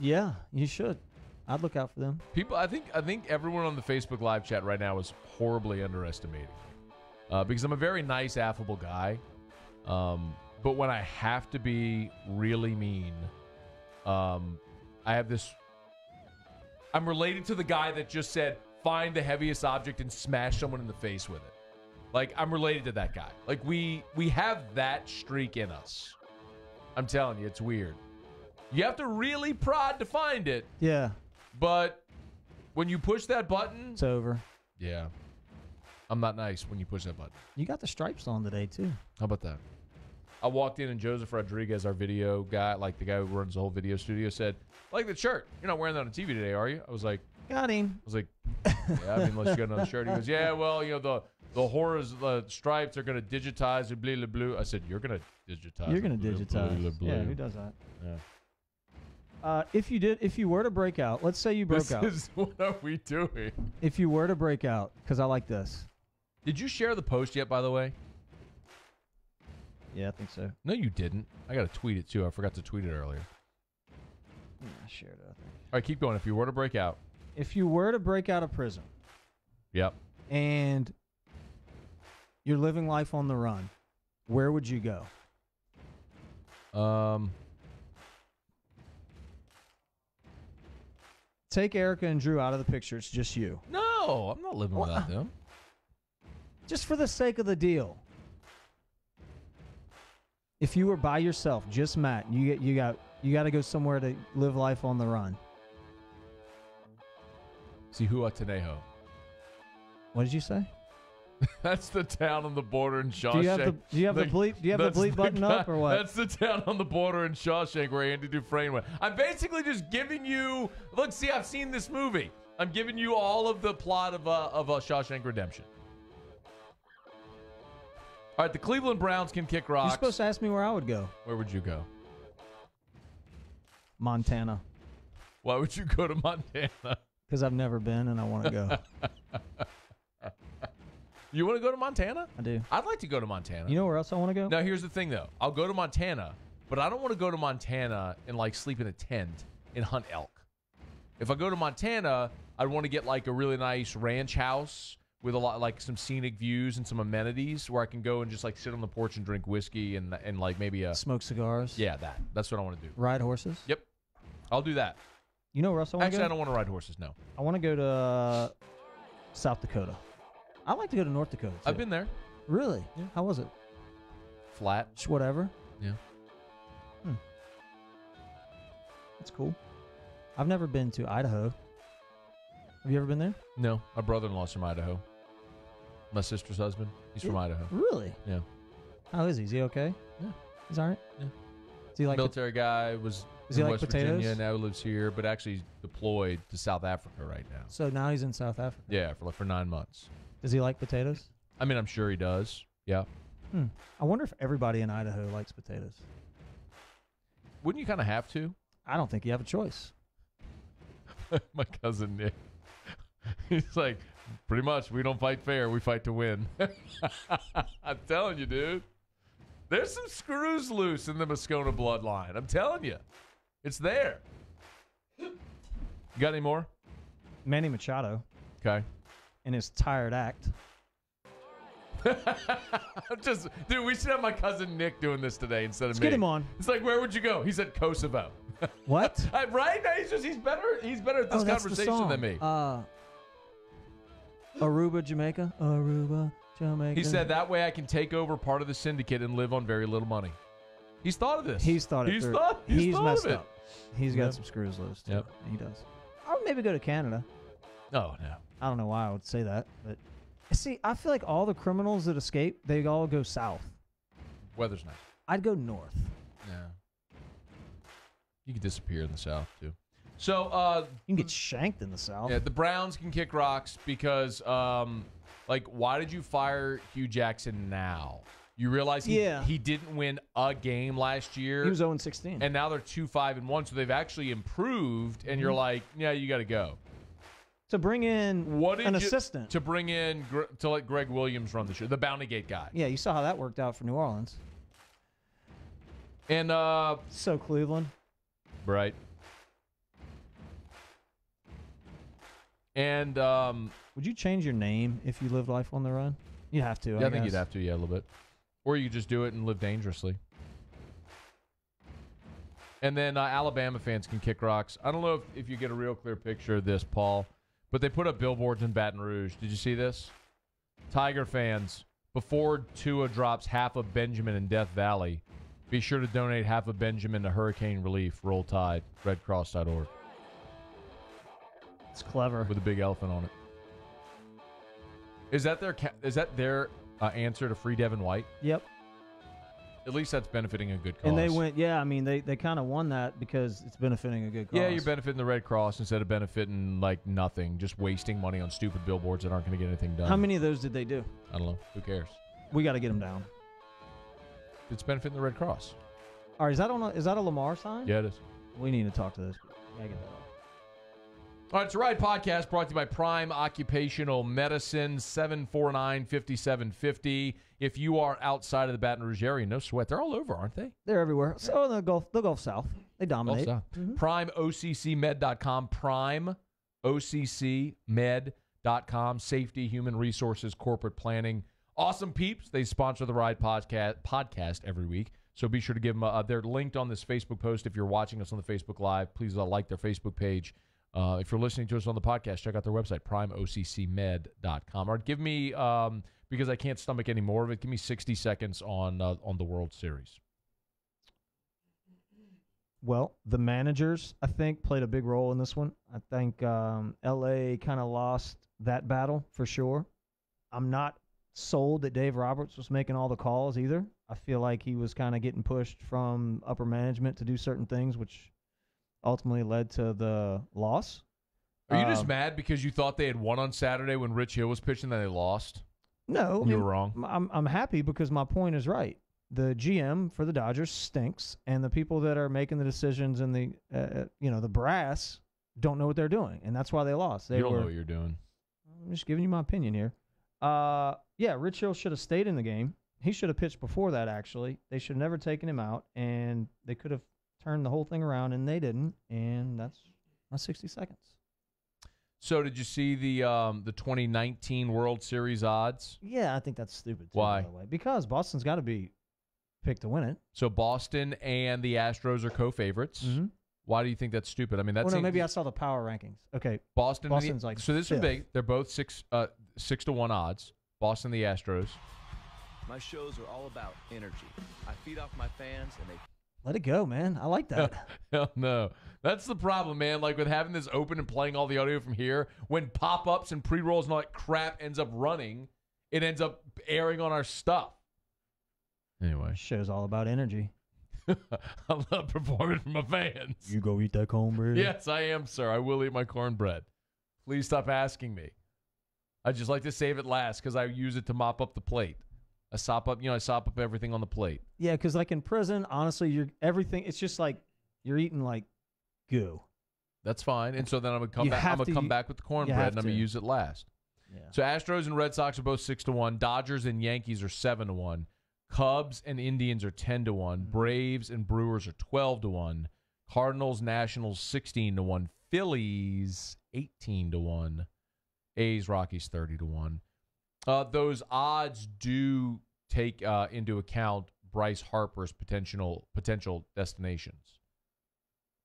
S3: Yeah, you should. I'd look out for them.
S1: People, I think everyone on the Facebook live chat right now is horribly underestimating me. Because I'm a very nice, affable guy. But when I have to be really mean, I have this. I'm related to the guy that just said, find the heaviest object and smash someone in the face with it. Like, I'm related to that guy. Like, we have that streak in us. I'm telling you, it's weird. You have to really prod to find it.
S3: Yeah.
S1: But when you push that button,
S3: it's over.
S1: Yeah. I'm not nice when you push that button.
S3: You got the stripes on today, too.
S1: How about that? I walked in and Joseph Rodriguez, our video guy, like the guy who runs the whole video studio, said, I like the shirt. You're not wearing that on TV today, are you? I was like,
S3: got him.
S1: I was like, yeah, I mean, unless you got another shirt. He goes, yeah, well, you know, the horrors, the stripes are going to digitize and blah, blah, blah. I said, you're going to digitize.
S3: You're going to digitize.
S1: Blah, blah.
S3: Yeah, who does that?
S1: Yeah.
S3: If you were to break out, let's say you broke out.
S1: This is what are we doing?
S3: If you were to break out, because I like this.
S1: Did you share the post yet, by the way?
S3: Yeah, I think so.
S1: No, you didn't. I got to tweet it, too. I forgot to tweet it earlier.
S3: Yeah, I shared it, I think.
S1: All right, keep going. If you were to break out.
S3: If you were to break out of prison.
S1: Yep.
S3: And you're living life on the run, where would you go? Take Erica and Drew out of the picture. It's just you.
S1: No, I'm not living without them.
S3: Just for the sake of the deal. If you were by yourself, just Matt, you got to go somewhere to live life on the run.
S1: Zihuatanejo.
S3: What did you say?
S1: That's the town on the border in Shawshank.
S3: Do you have the bleep button up or what?
S1: That's the town on the border in Shawshank where Andy Dufresne went. I'm basically just giving you. Look, see, I've seen this movie. I'm giving you all of the plot of Shawshank Redemption. All right, the Cleveland Browns can kick rocks.
S3: You're supposed to ask me where I would go.
S1: Where would you go?
S3: Montana.
S1: Why would you go to Montana?
S3: Because I've never been and I want to go.
S1: You want to go to Montana?
S3: I do.
S1: I'd like to go to Montana.
S3: You know where else I want to go?
S1: Now, here's the thing, though. I'll go to Montana, but I don't want to go to Montana and, like, sleep in a tent and hunt elk. If I go to Montana, I'd want to get, like, a really nice ranch house with a lot, like, some scenic views and some amenities where I can go and just, like, sit on the porch and drink whiskey and like, maybe a...
S3: Smoke cigars?
S1: Yeah, that's what I want to do.
S3: Ride horses?
S1: Yep. I'll do that.
S3: You know where else I want to go?
S1: Actually, I don't want to ride horses, no.
S3: I want to go to South Dakota. I like to go to North Dakota, too.
S1: I've been there.
S3: Really?
S1: Yeah.
S3: How was it?
S1: Flat.
S3: Just whatever?
S1: Yeah.
S3: That's cool. I've never been to Idaho. Have you ever been there?
S1: No. My brother-in-law's from Idaho. My sister's husband. He's from Idaho.
S3: Really?
S1: Yeah.
S3: How is he? Is he okay?
S1: Yeah.
S3: He's all right?
S1: Yeah.
S3: Is he like
S1: military guy, was
S3: Is
S1: in
S3: he like
S1: West
S3: potatoes?
S1: Virginia, now lives here, but actually he's deployed to South Africa right now.
S3: So now he's in South Africa.
S1: Yeah, for 9 months.
S3: Does he like potatoes?
S1: I mean, I'm sure he does. Yeah.
S3: I wonder if everybody in Idaho likes potatoes.
S1: Wouldn't you kind of have to?
S3: I don't think you have a choice.
S1: My cousin Nick. He's like, pretty much, we don't fight fair. We fight to win. I'm telling you, dude. There's some screws loose in the Moscona bloodline. I'm telling you. It's there. You got any more?
S3: Manny Machado.
S1: Okay.
S3: In his tired act.
S1: Dude, we should have my cousin Nick doing this today instead of
S3: Let's
S1: me.
S3: get him on.
S1: It's like, where would you go? He said Kosovo.
S3: What?
S1: Right? No, he's better. He's better at this
S3: that's the
S1: conversation
S3: song.
S1: than me.
S3: Aruba, Jamaica. Aruba, Jamaica.
S1: He said that way I can take over part of the syndicate and live on very little money. He's thought of this.
S3: He's thought it
S1: He's
S3: through.
S1: thought
S3: messed
S1: of it.
S3: up. He's got
S1: Yep.
S3: some screws loose, too.
S1: Yep.
S3: He does. Or maybe go to Canada.
S1: Oh, no.
S3: I don't know why I would say that, but see, I feel like all the criminals that escape, they all go south.
S1: Weather's nice.
S3: I'd go north.
S1: Yeah. You can disappear in the South, too. So,
S3: You can get shanked in the south.
S1: yeah, the Browns can kick rocks because, why did you fire Hugh Jackson now? You realize he didn't win a game last year.
S3: He was 0-16.
S1: And now they're 2-5-1, so they've actually improved, and you're like, yeah, you got to go.
S3: To bring in an assistant.
S1: To bring in, to let Greg Williams run the show, the Bounty Gate guy.
S3: Yeah, you saw how that worked out for New Orleans.
S1: And,
S3: So Cleveland.
S1: right. And,
S3: Would you change your name if you lived life on the run? You have to,
S1: I think
S3: guess.
S1: you'd have to, a little bit. Or you could just do it and live dangerously. And then Alabama fans can kick rocks. I don't know if you get a real clear picture of this, Paul, but they put up billboards in Baton Rouge. Did you see this? Tiger fans, before Tua drops half of Benjamin in Death Valley, be sure to donate half of Benjamin to hurricane relief. Roll Tide, redcross.org.
S3: It's clever.
S1: With a big elephant on it. Is that their answer to free Devin White?
S3: Yep.
S1: At least that's benefiting a good cause.
S3: And they went, they kind of won that because it's benefiting a good cause.
S1: Yeah, you're benefiting the Red Cross instead of benefiting like nothing, just wasting money on stupid billboards that aren't going to get anything done.
S3: How many of those did they do?
S1: I don't know. Who cares?
S3: We got to get them down.
S1: It's benefiting the Red Cross.
S3: All right, is that a Lamar sign?
S1: Yeah, it is.
S3: We need to talk to this. Yeah, get that off.
S1: All right, it's a Riot Podcast brought to you by Prime Occupational Medicine, 749-5750. If you are outside of the Baton Rouge area, no sweat. They're all over, aren't they?
S3: They're everywhere. So they'll go south. They dominate.
S1: Gulf South. PrimeOCCMed.com. PrimeOCCMed.com. Safety, human resources, corporate planning. Awesome peeps. They sponsor the Riot podcast every week. So be sure to give them they're linked on this Facebook post. If you're watching us on the Facebook Live, please like their Facebook page. If you're listening to us on the podcast, check out their website, primeoccmed.com. All right, give me, because I can't stomach any more of it, give me 60 seconds on the World Series.
S3: Well, the managers, I think, played a big role in this one. I think L.A. kind of lost that battle for sure. I'm not sold that Dave Roberts was making all the calls either. I feel like he was kind of getting pushed from upper management to do certain things, which ultimately led to the loss.
S1: Are you just mad because you thought they had won on Saturday when Rich Hill was pitching and they lost?
S3: No.
S1: You were wrong.
S3: I'm happy because my point is right. The GM for the Dodgers stinks, and the people that are making the decisions and the the brass don't know what they're doing, and that's why they lost.
S1: You don't know what you're doing.
S3: I'm just giving you my opinion here. Rich Hill should have stayed in the game. He should have pitched before that, actually. They should have never taken him out, and they could have turned the whole thing around, and they didn't, and that's my 60 seconds.
S1: So did you see the 2019 World Series odds?
S3: Yeah, I think that's stupid, too,
S1: Why?
S3: by the way. Because Boston's got to be picked to win it.
S1: So Boston and the Astros are co-favorites.
S3: Mm-hmm.
S1: Why do you think that's stupid? I mean, that's
S3: maybe I saw the power rankings. Okay,
S1: Boston's
S3: like
S1: so this is
S3: fifth.
S1: big. They're both 6-1 odds. Boston, the Astros.
S10: My shows are all about energy. I feed off my fans, and they
S3: let it go, man. I like that.
S1: Hell no. That's the problem, man. Like with having this open and playing all the audio from here, when pop-ups and pre-rolls and all that crap ends up running, it ends up airing on our stuff. Anyway.
S3: Show's all about energy.
S1: I love performing for my fans.
S3: You go eat that cornbread?
S1: Yes, I am, sir. I will eat my cornbread. Please stop asking me. I just like to save it last because I use it to mop up the plate. I sop up everything on the plate.
S3: Yeah, because like in prison, honestly, it's just like you're eating like goo.
S1: That's fine. And so then I'm gonna come back with the cornbread and I'm gonna use it last.
S3: Yeah.
S1: So Astros and Red Sox are both 6-1. Dodgers and Yankees are 7-1. Cubs and Indians are 10-1. Braves and Brewers are 12-1. Cardinals, Nationals 16-1. Phillies 18-1. A's, Rockies 30-1. Those odds do take into account Bryce Harper's potential destinations.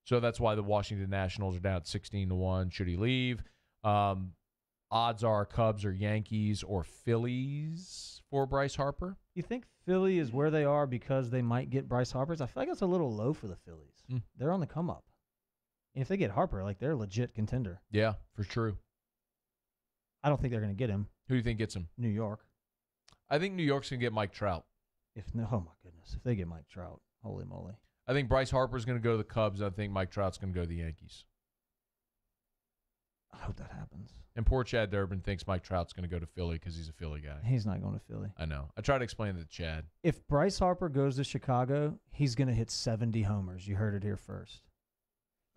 S1: So that's why the Washington Nationals are down at 16-1. Should he leave? Odds are Cubs or Yankees or Phillies for Bryce Harper.
S3: You think Philly is where they are because they might get Bryce Harper? I feel like that's a little low for the Phillies. They're on the come up. And if they get Harper, like, they're a legit contender.
S1: Yeah, for true.
S3: I don't think they're going to get him.
S1: Who do you think gets him?
S3: New York.
S1: I think New York's going to get Mike Trout.
S3: Oh my goodness. If they get Mike Trout, holy moly.
S1: I think Bryce Harper's going to go to the Cubs. I think Mike Trout's going to go to the Yankees.
S3: I hope that happens.
S1: And poor Chad Durbin thinks Mike Trout's going to go to Philly because he's a Philly guy.
S3: He's not going to Philly.
S1: I know. I tried to explain it to Chad.
S3: If Bryce Harper goes to Chicago, he's going to hit 70 homers. You heard it here first.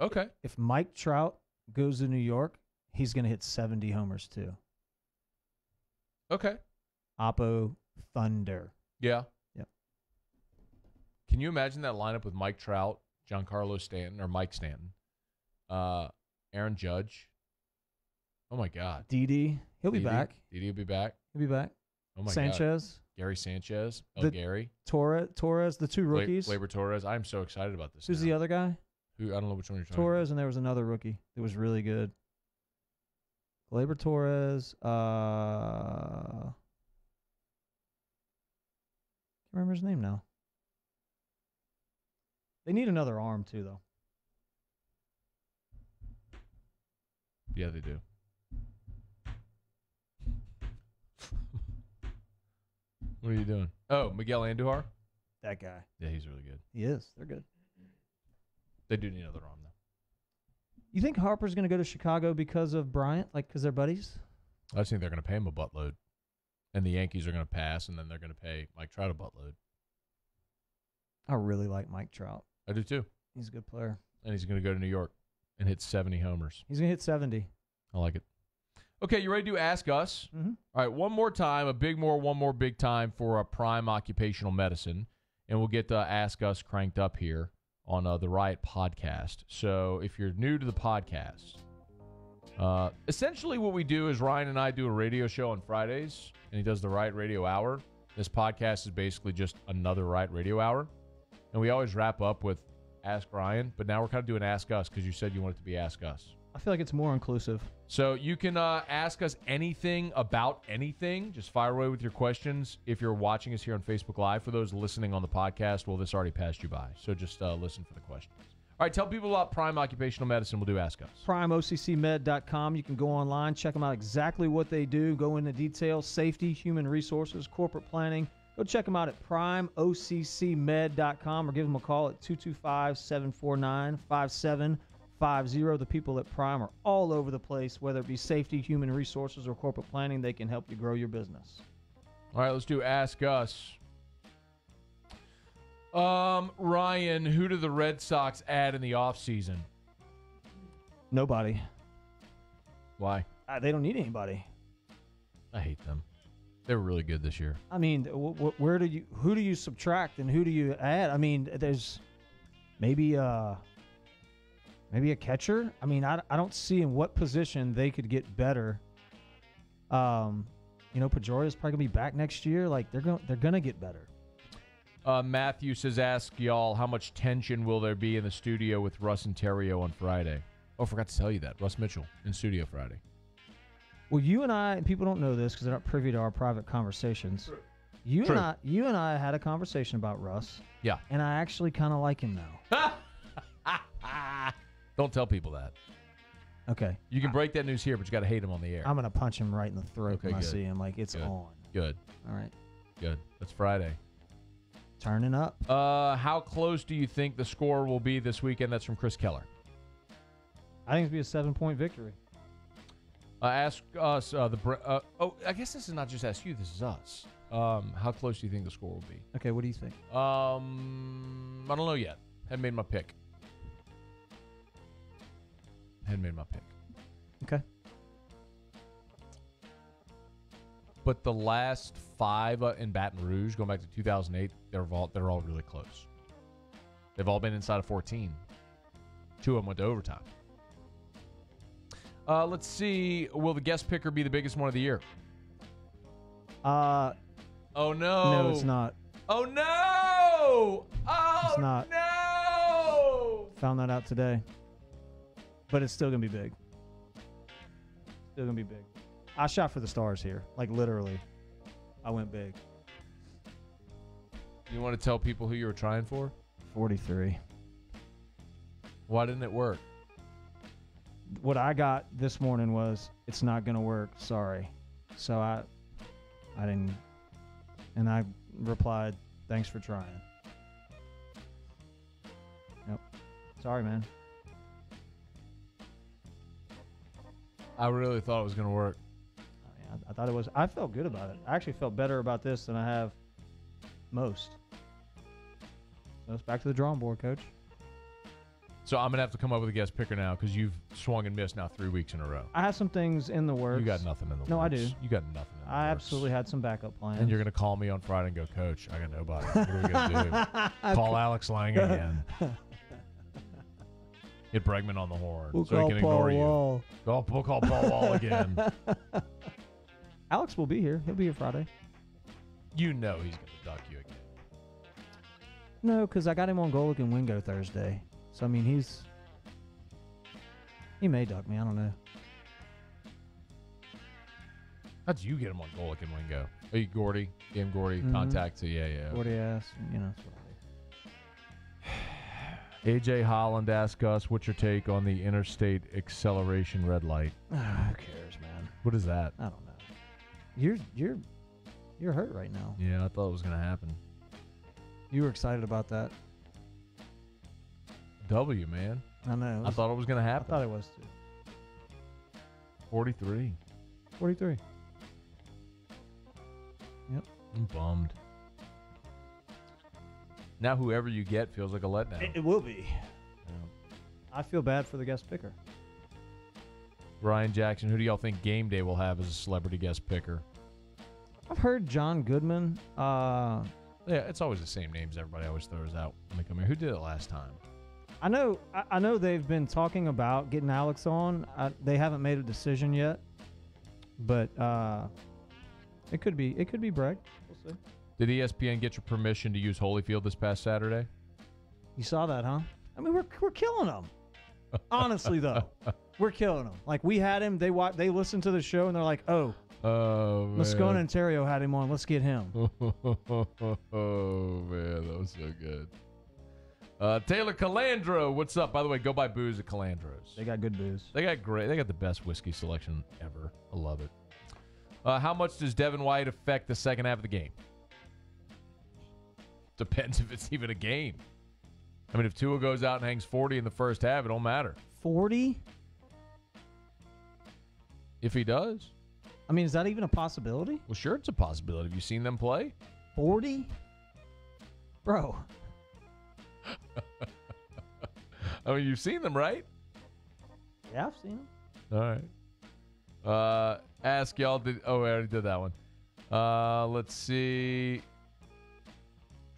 S1: Okay.
S3: If Mike Trout goes to New York, he's going to hit 70 homers too.
S1: Okay.
S3: Oppo Thunder.
S1: Yeah.
S3: Yep.
S1: Can you imagine that lineup with Mike Trout, Giancarlo Stanton, or Mike Stanton, Aaron Judge? Oh, my God.
S3: Didi. He'll be back.
S1: Didi will be back.
S3: He'll be back.
S1: Oh, my God.
S3: Sanchez.
S1: Gary Sanchez. Gary.
S3: Torres, the two rookies.
S1: Gleyber Torres. I'm so excited about this.
S3: Who's the other guy?
S1: Who? I don't know which one you're talking
S3: Torres, and there was another rookie that was really good. Gleyber Torres. Can't remember his name now. They need another arm too, though.
S1: Yeah, they do. What are you doing? Oh, Miguel Andujar?
S3: That guy.
S1: Yeah, he's really good.
S3: He is. They're good.
S1: They do need another arm, though.
S3: You think Harper's going to go to Chicago because of Bryant, like because they're buddies?
S1: I just think they're going to pay him a buttload. And the Yankees are going to pass, and then they're going to pay Mike Trout a buttload.
S3: I really like Mike Trout.
S1: I do, too.
S3: He's a good player.
S1: And he's going to go to New York and hit 70 homers.
S3: He's going to hit 70.
S1: I like it. Okay, you ready to do Ask Us?
S3: Mm-hmm.
S1: All right, one more time, one more big time for Prime Occupational Medicine, and we'll get Ask Us cranked up here on the Riot podcast. So if you're new to the podcast, essentially what we do is Ryan and I do a radio show on Fridays, and he does the Riot Radio Hour. This podcast is basically just another Riot Radio Hour, and we always wrap up with Ask Ryan, but now we're kind of doing Ask Us because you said you want it to be Ask Us.
S3: I feel like it's more inclusive.
S1: So you can ask us anything about anything. Just fire away with your questions. If you're watching us here on Facebook Live, for those listening on the podcast, well, this already passed you by. So just listen for the questions. All right, tell people about Prime Occupational Medicine. We'll do Ask Us.
S3: PrimeOCCMed.com. You can go online, check them out exactly what they do, go into detail, safety, human resources, corporate planning. Go check them out at PrimeOCCMed.com or give them a call at 225-749-5750. The people at Prime are all over the place, whether it be safety, human resources, or corporate planning. They can help you grow your business.
S1: All right, let's do Ask Us. Ryan, who do the Red Sox add in the offseason?
S3: Nobody.
S1: Why?
S3: They don't need anybody.
S1: I hate them. They were really good this year.
S3: I mean, who do you subtract and who do you add? I mean, there's maybe a catcher. I mean, I don't see in what position they could get better. Pedroia's probably gonna be back next year. Like they're gonna get better.
S1: Matthew says, ask y'all, how much tension will there be in the studio with Russ and Terrio on Friday? Oh, I forgot to tell you that. Russ Mitchell in studio Friday.
S3: Well, you and I, and people don't know this because they're not privy to our private conversations.
S1: True.
S3: You and I had a conversation about Russ.
S1: Yeah.
S3: And I actually kind of like him now.
S1: Don't tell people that.
S3: Okay.
S1: You can break that news here, but you got to hate him on the air.
S3: I'm gonna punch him right in the throat when I see him. Like it's on.
S1: Good.
S3: All right.
S1: Good. That's Friday.
S3: Turning up.
S1: How close do you think the score will be this weekend? That's from Chris Keller.
S3: I think it'll be a 7-point victory.
S1: Ask us I guess this is not just ask you. This is us. How close do you think the score will be?
S3: Okay. What do you think?
S1: I don't know yet. Haven't made my pick. Hadn't made my pick.
S3: Okay.
S1: But the last 5 in Baton Rouge, going back to 2008, they're all really close. They've all been inside of 14. 2 of them went to overtime. Let's see. Will the guest picker be the biggest one of the year?
S3: Oh
S1: no.
S3: No, it's not.
S1: Oh no! Oh
S3: It's not.
S1: no!
S3: Found that out today. But it's still gonna be big. Still gonna be big. I shot for the stars here. Like literally. I went big.
S1: You want to tell people who you were trying for?
S3: 43.
S1: Why didn't it work?
S3: What I got this morning was it's not gonna work. Sorry. So I didn't, and I replied, thanks for trying. Yep. Sorry, man.
S1: I really thought it was going to work.
S3: I thought it was. I felt good about it. I actually felt better about this than I have most. So it's back to the drawing board, Coach.
S1: So I'm going to have to come up with a guest picker now because you've swung and missed now 3 weeks in a row.
S3: I have some things in the works.
S1: You got nothing in the works.
S3: No, I do.
S1: You got nothing in the
S3: I
S1: works.
S3: absolutely had some backup plans.
S1: And you're going to call me on Friday and go, Coach, I got nobody. What are we going to do? Call Alex Lang again. Get Bregman on the horn
S3: We'll
S1: so he
S3: call
S1: can
S3: Paul
S1: ignore
S3: Wall.
S1: you. We'll call Paul Wall again.
S3: Alex will be here. He'll be here Friday.
S1: You know he's going to duck you again.
S3: No, because I got him on Golic and Wingo Thursday. So, I mean, he may duck me. I don't know.
S1: How'd you get him on Golic and Wingo? Are you Gordy? Game Gordy?
S3: Mhm.
S1: Contact? So yeah.
S3: Gordy ass. You know.
S1: AJ Holland asked us, what's your take on the interstate acceleration red light?
S3: Who cares, man?
S1: What is that?
S3: I don't know. You're hurt right now.
S1: Yeah, I thought it was going to happen.
S3: You were excited about that.
S1: W, man.
S3: I know.
S1: I thought it was going to
S3: I
S1: happen.
S3: thought it was too.
S1: 43.
S3: 43. Yep.
S1: I'm bummed. Now whoever you get feels like a letdown.
S3: It will be.
S1: Yeah.
S3: I feel bad for the guest picker.
S1: Ryan Jackson, who do y'all think Game Day will have as a celebrity guest picker?
S3: I've heard John Goodman.
S1: Yeah, it's always the same names everybody always throws out when they come here. Who did it last time?
S3: I know they've been talking about getting Alex on. They haven't made a decision yet, but it could be Bragg. We'll see.
S1: Did ESPN get your permission to use Holyfield this past Saturday?
S3: You saw that, huh? I mean, we're killing them. Honestly, though, we're killing them. Like we had him. They listened to the show and they're like, oh, Moscona and Terrio had him on. Let's get him.
S1: Oh man, that was so good. Taylor Calandro, what's up? By the way, go buy booze at Calandro's.
S3: They got good booze.
S1: They got the best whiskey selection ever. I love it. How much does Devin White affect the second half of the game? Depends if it's even a game. I mean, if Tua goes out and hangs 40 in the first half, it don't matter.
S3: 40?
S1: If he does.
S3: I mean, is that even a possibility?
S1: Well, sure, it's a possibility. Have you seen them play?
S3: 40? Bro.
S1: I mean, you've seen them, right?
S3: Yeah, I've seen him.
S1: All right. Ask y'all. I already did that one. Let's see.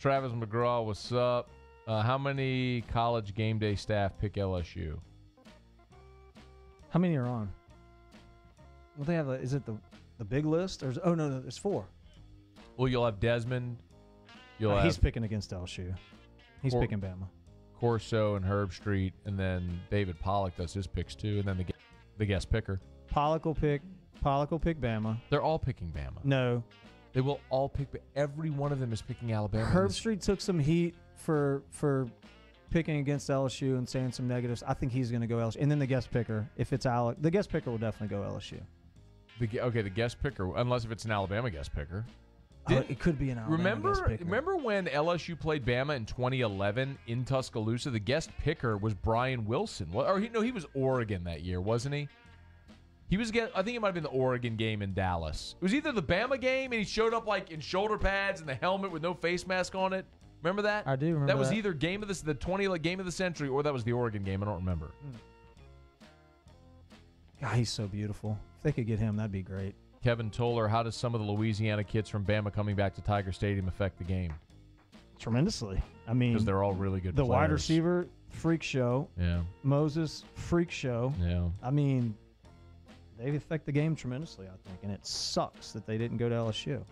S1: Travis McGraw, what's up? How many college game day staff pick LSU?
S3: How many are on? Well, they have. Is it the big list? Or no, there's 4.
S1: Well, you'll have Desmond.
S3: He's picking against LSU. He's picking Bama.
S1: Corso and Herb Street, and then David Pollock does his picks too, and then the guest picker.
S3: Pollock will pick Bama.
S1: They're all picking Bama.
S3: No.
S1: They will all pick. Every one of them is picking Alabama.
S3: Herb Street took some heat for picking against LSU and saying some negatives. I think he's going to go LSU. And then the guest picker, if it's Alec, the guest picker will definitely go LSU.
S1: The guest picker, unless if it's an Alabama guest picker.
S3: It could be an Alabama guest picker.
S1: Remember when LSU played Bama in 2011 in Tuscaloosa? The guest picker was Brian Wilson. He was Oregon that year, wasn't he? I think it might have been the Oregon game in Dallas. It was either the Bama game and he showed up like in shoulder pads and the helmet with no face mask on it. Remember that?
S3: I do remember that.
S1: That was either the 20 game of the century or that was the Oregon game. I don't remember.
S3: God, he's so beautiful. If they could get him, that'd be great.
S1: Kevin Toller, how does some of the Louisiana kids from Bama coming back to Tiger Stadium affect the game?
S3: Tremendously. I mean,
S1: Because they're all really good
S3: the
S1: players.
S3: wide receiver, freak show.
S1: Yeah.
S3: Moses, freak show.
S1: Yeah.
S3: I mean, they affect the game tremendously, I think, and it sucks that they didn't go to LSU.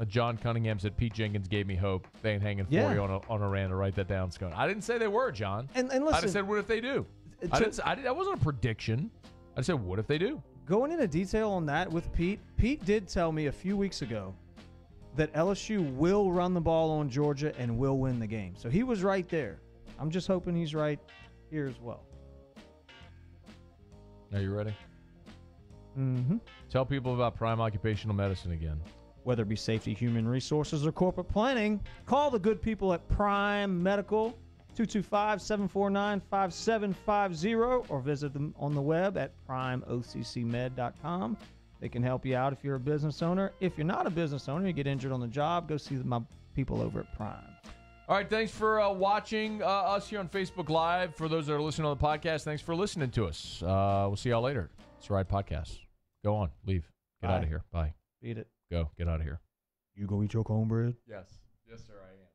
S1: John Cunningham said Pete Jenkins gave me hope. They ain't hanging 40 on a random. Write that down, Scott. I didn't say they were, John.
S3: And listen,
S1: I just said, what if they do? That wasn't a prediction. I said, what if they do?
S3: Going into detail on that with Pete, Pete did tell me a few weeks ago that LSU will run the ball on Georgia and will win the game. So he was right there. I'm just hoping he's right here as well.
S1: Are you ready?
S3: Mm-hmm.
S1: Tell people about Prime Occupational Medicine again.
S3: Whether it be safety, human resources, or corporate planning, call the good people at Prime Medical, 225-749-5750, or visit them on the web at primeoccmed.com. They can help you out if you're a business owner. If you're not a business owner, you get injured on the job, go see my people over at Prime.
S1: All right, thanks for watching us here on Facebook Live. For those that are listening on the podcast, thanks for listening to us. We'll see y'all later. It's the Riot Podcast. Go on. Leave. Get out of here. Bye.
S3: Beat it.
S1: Go. Get out of here.
S3: You go eat your cornbread?
S1: Yes. Yes, sir, I am.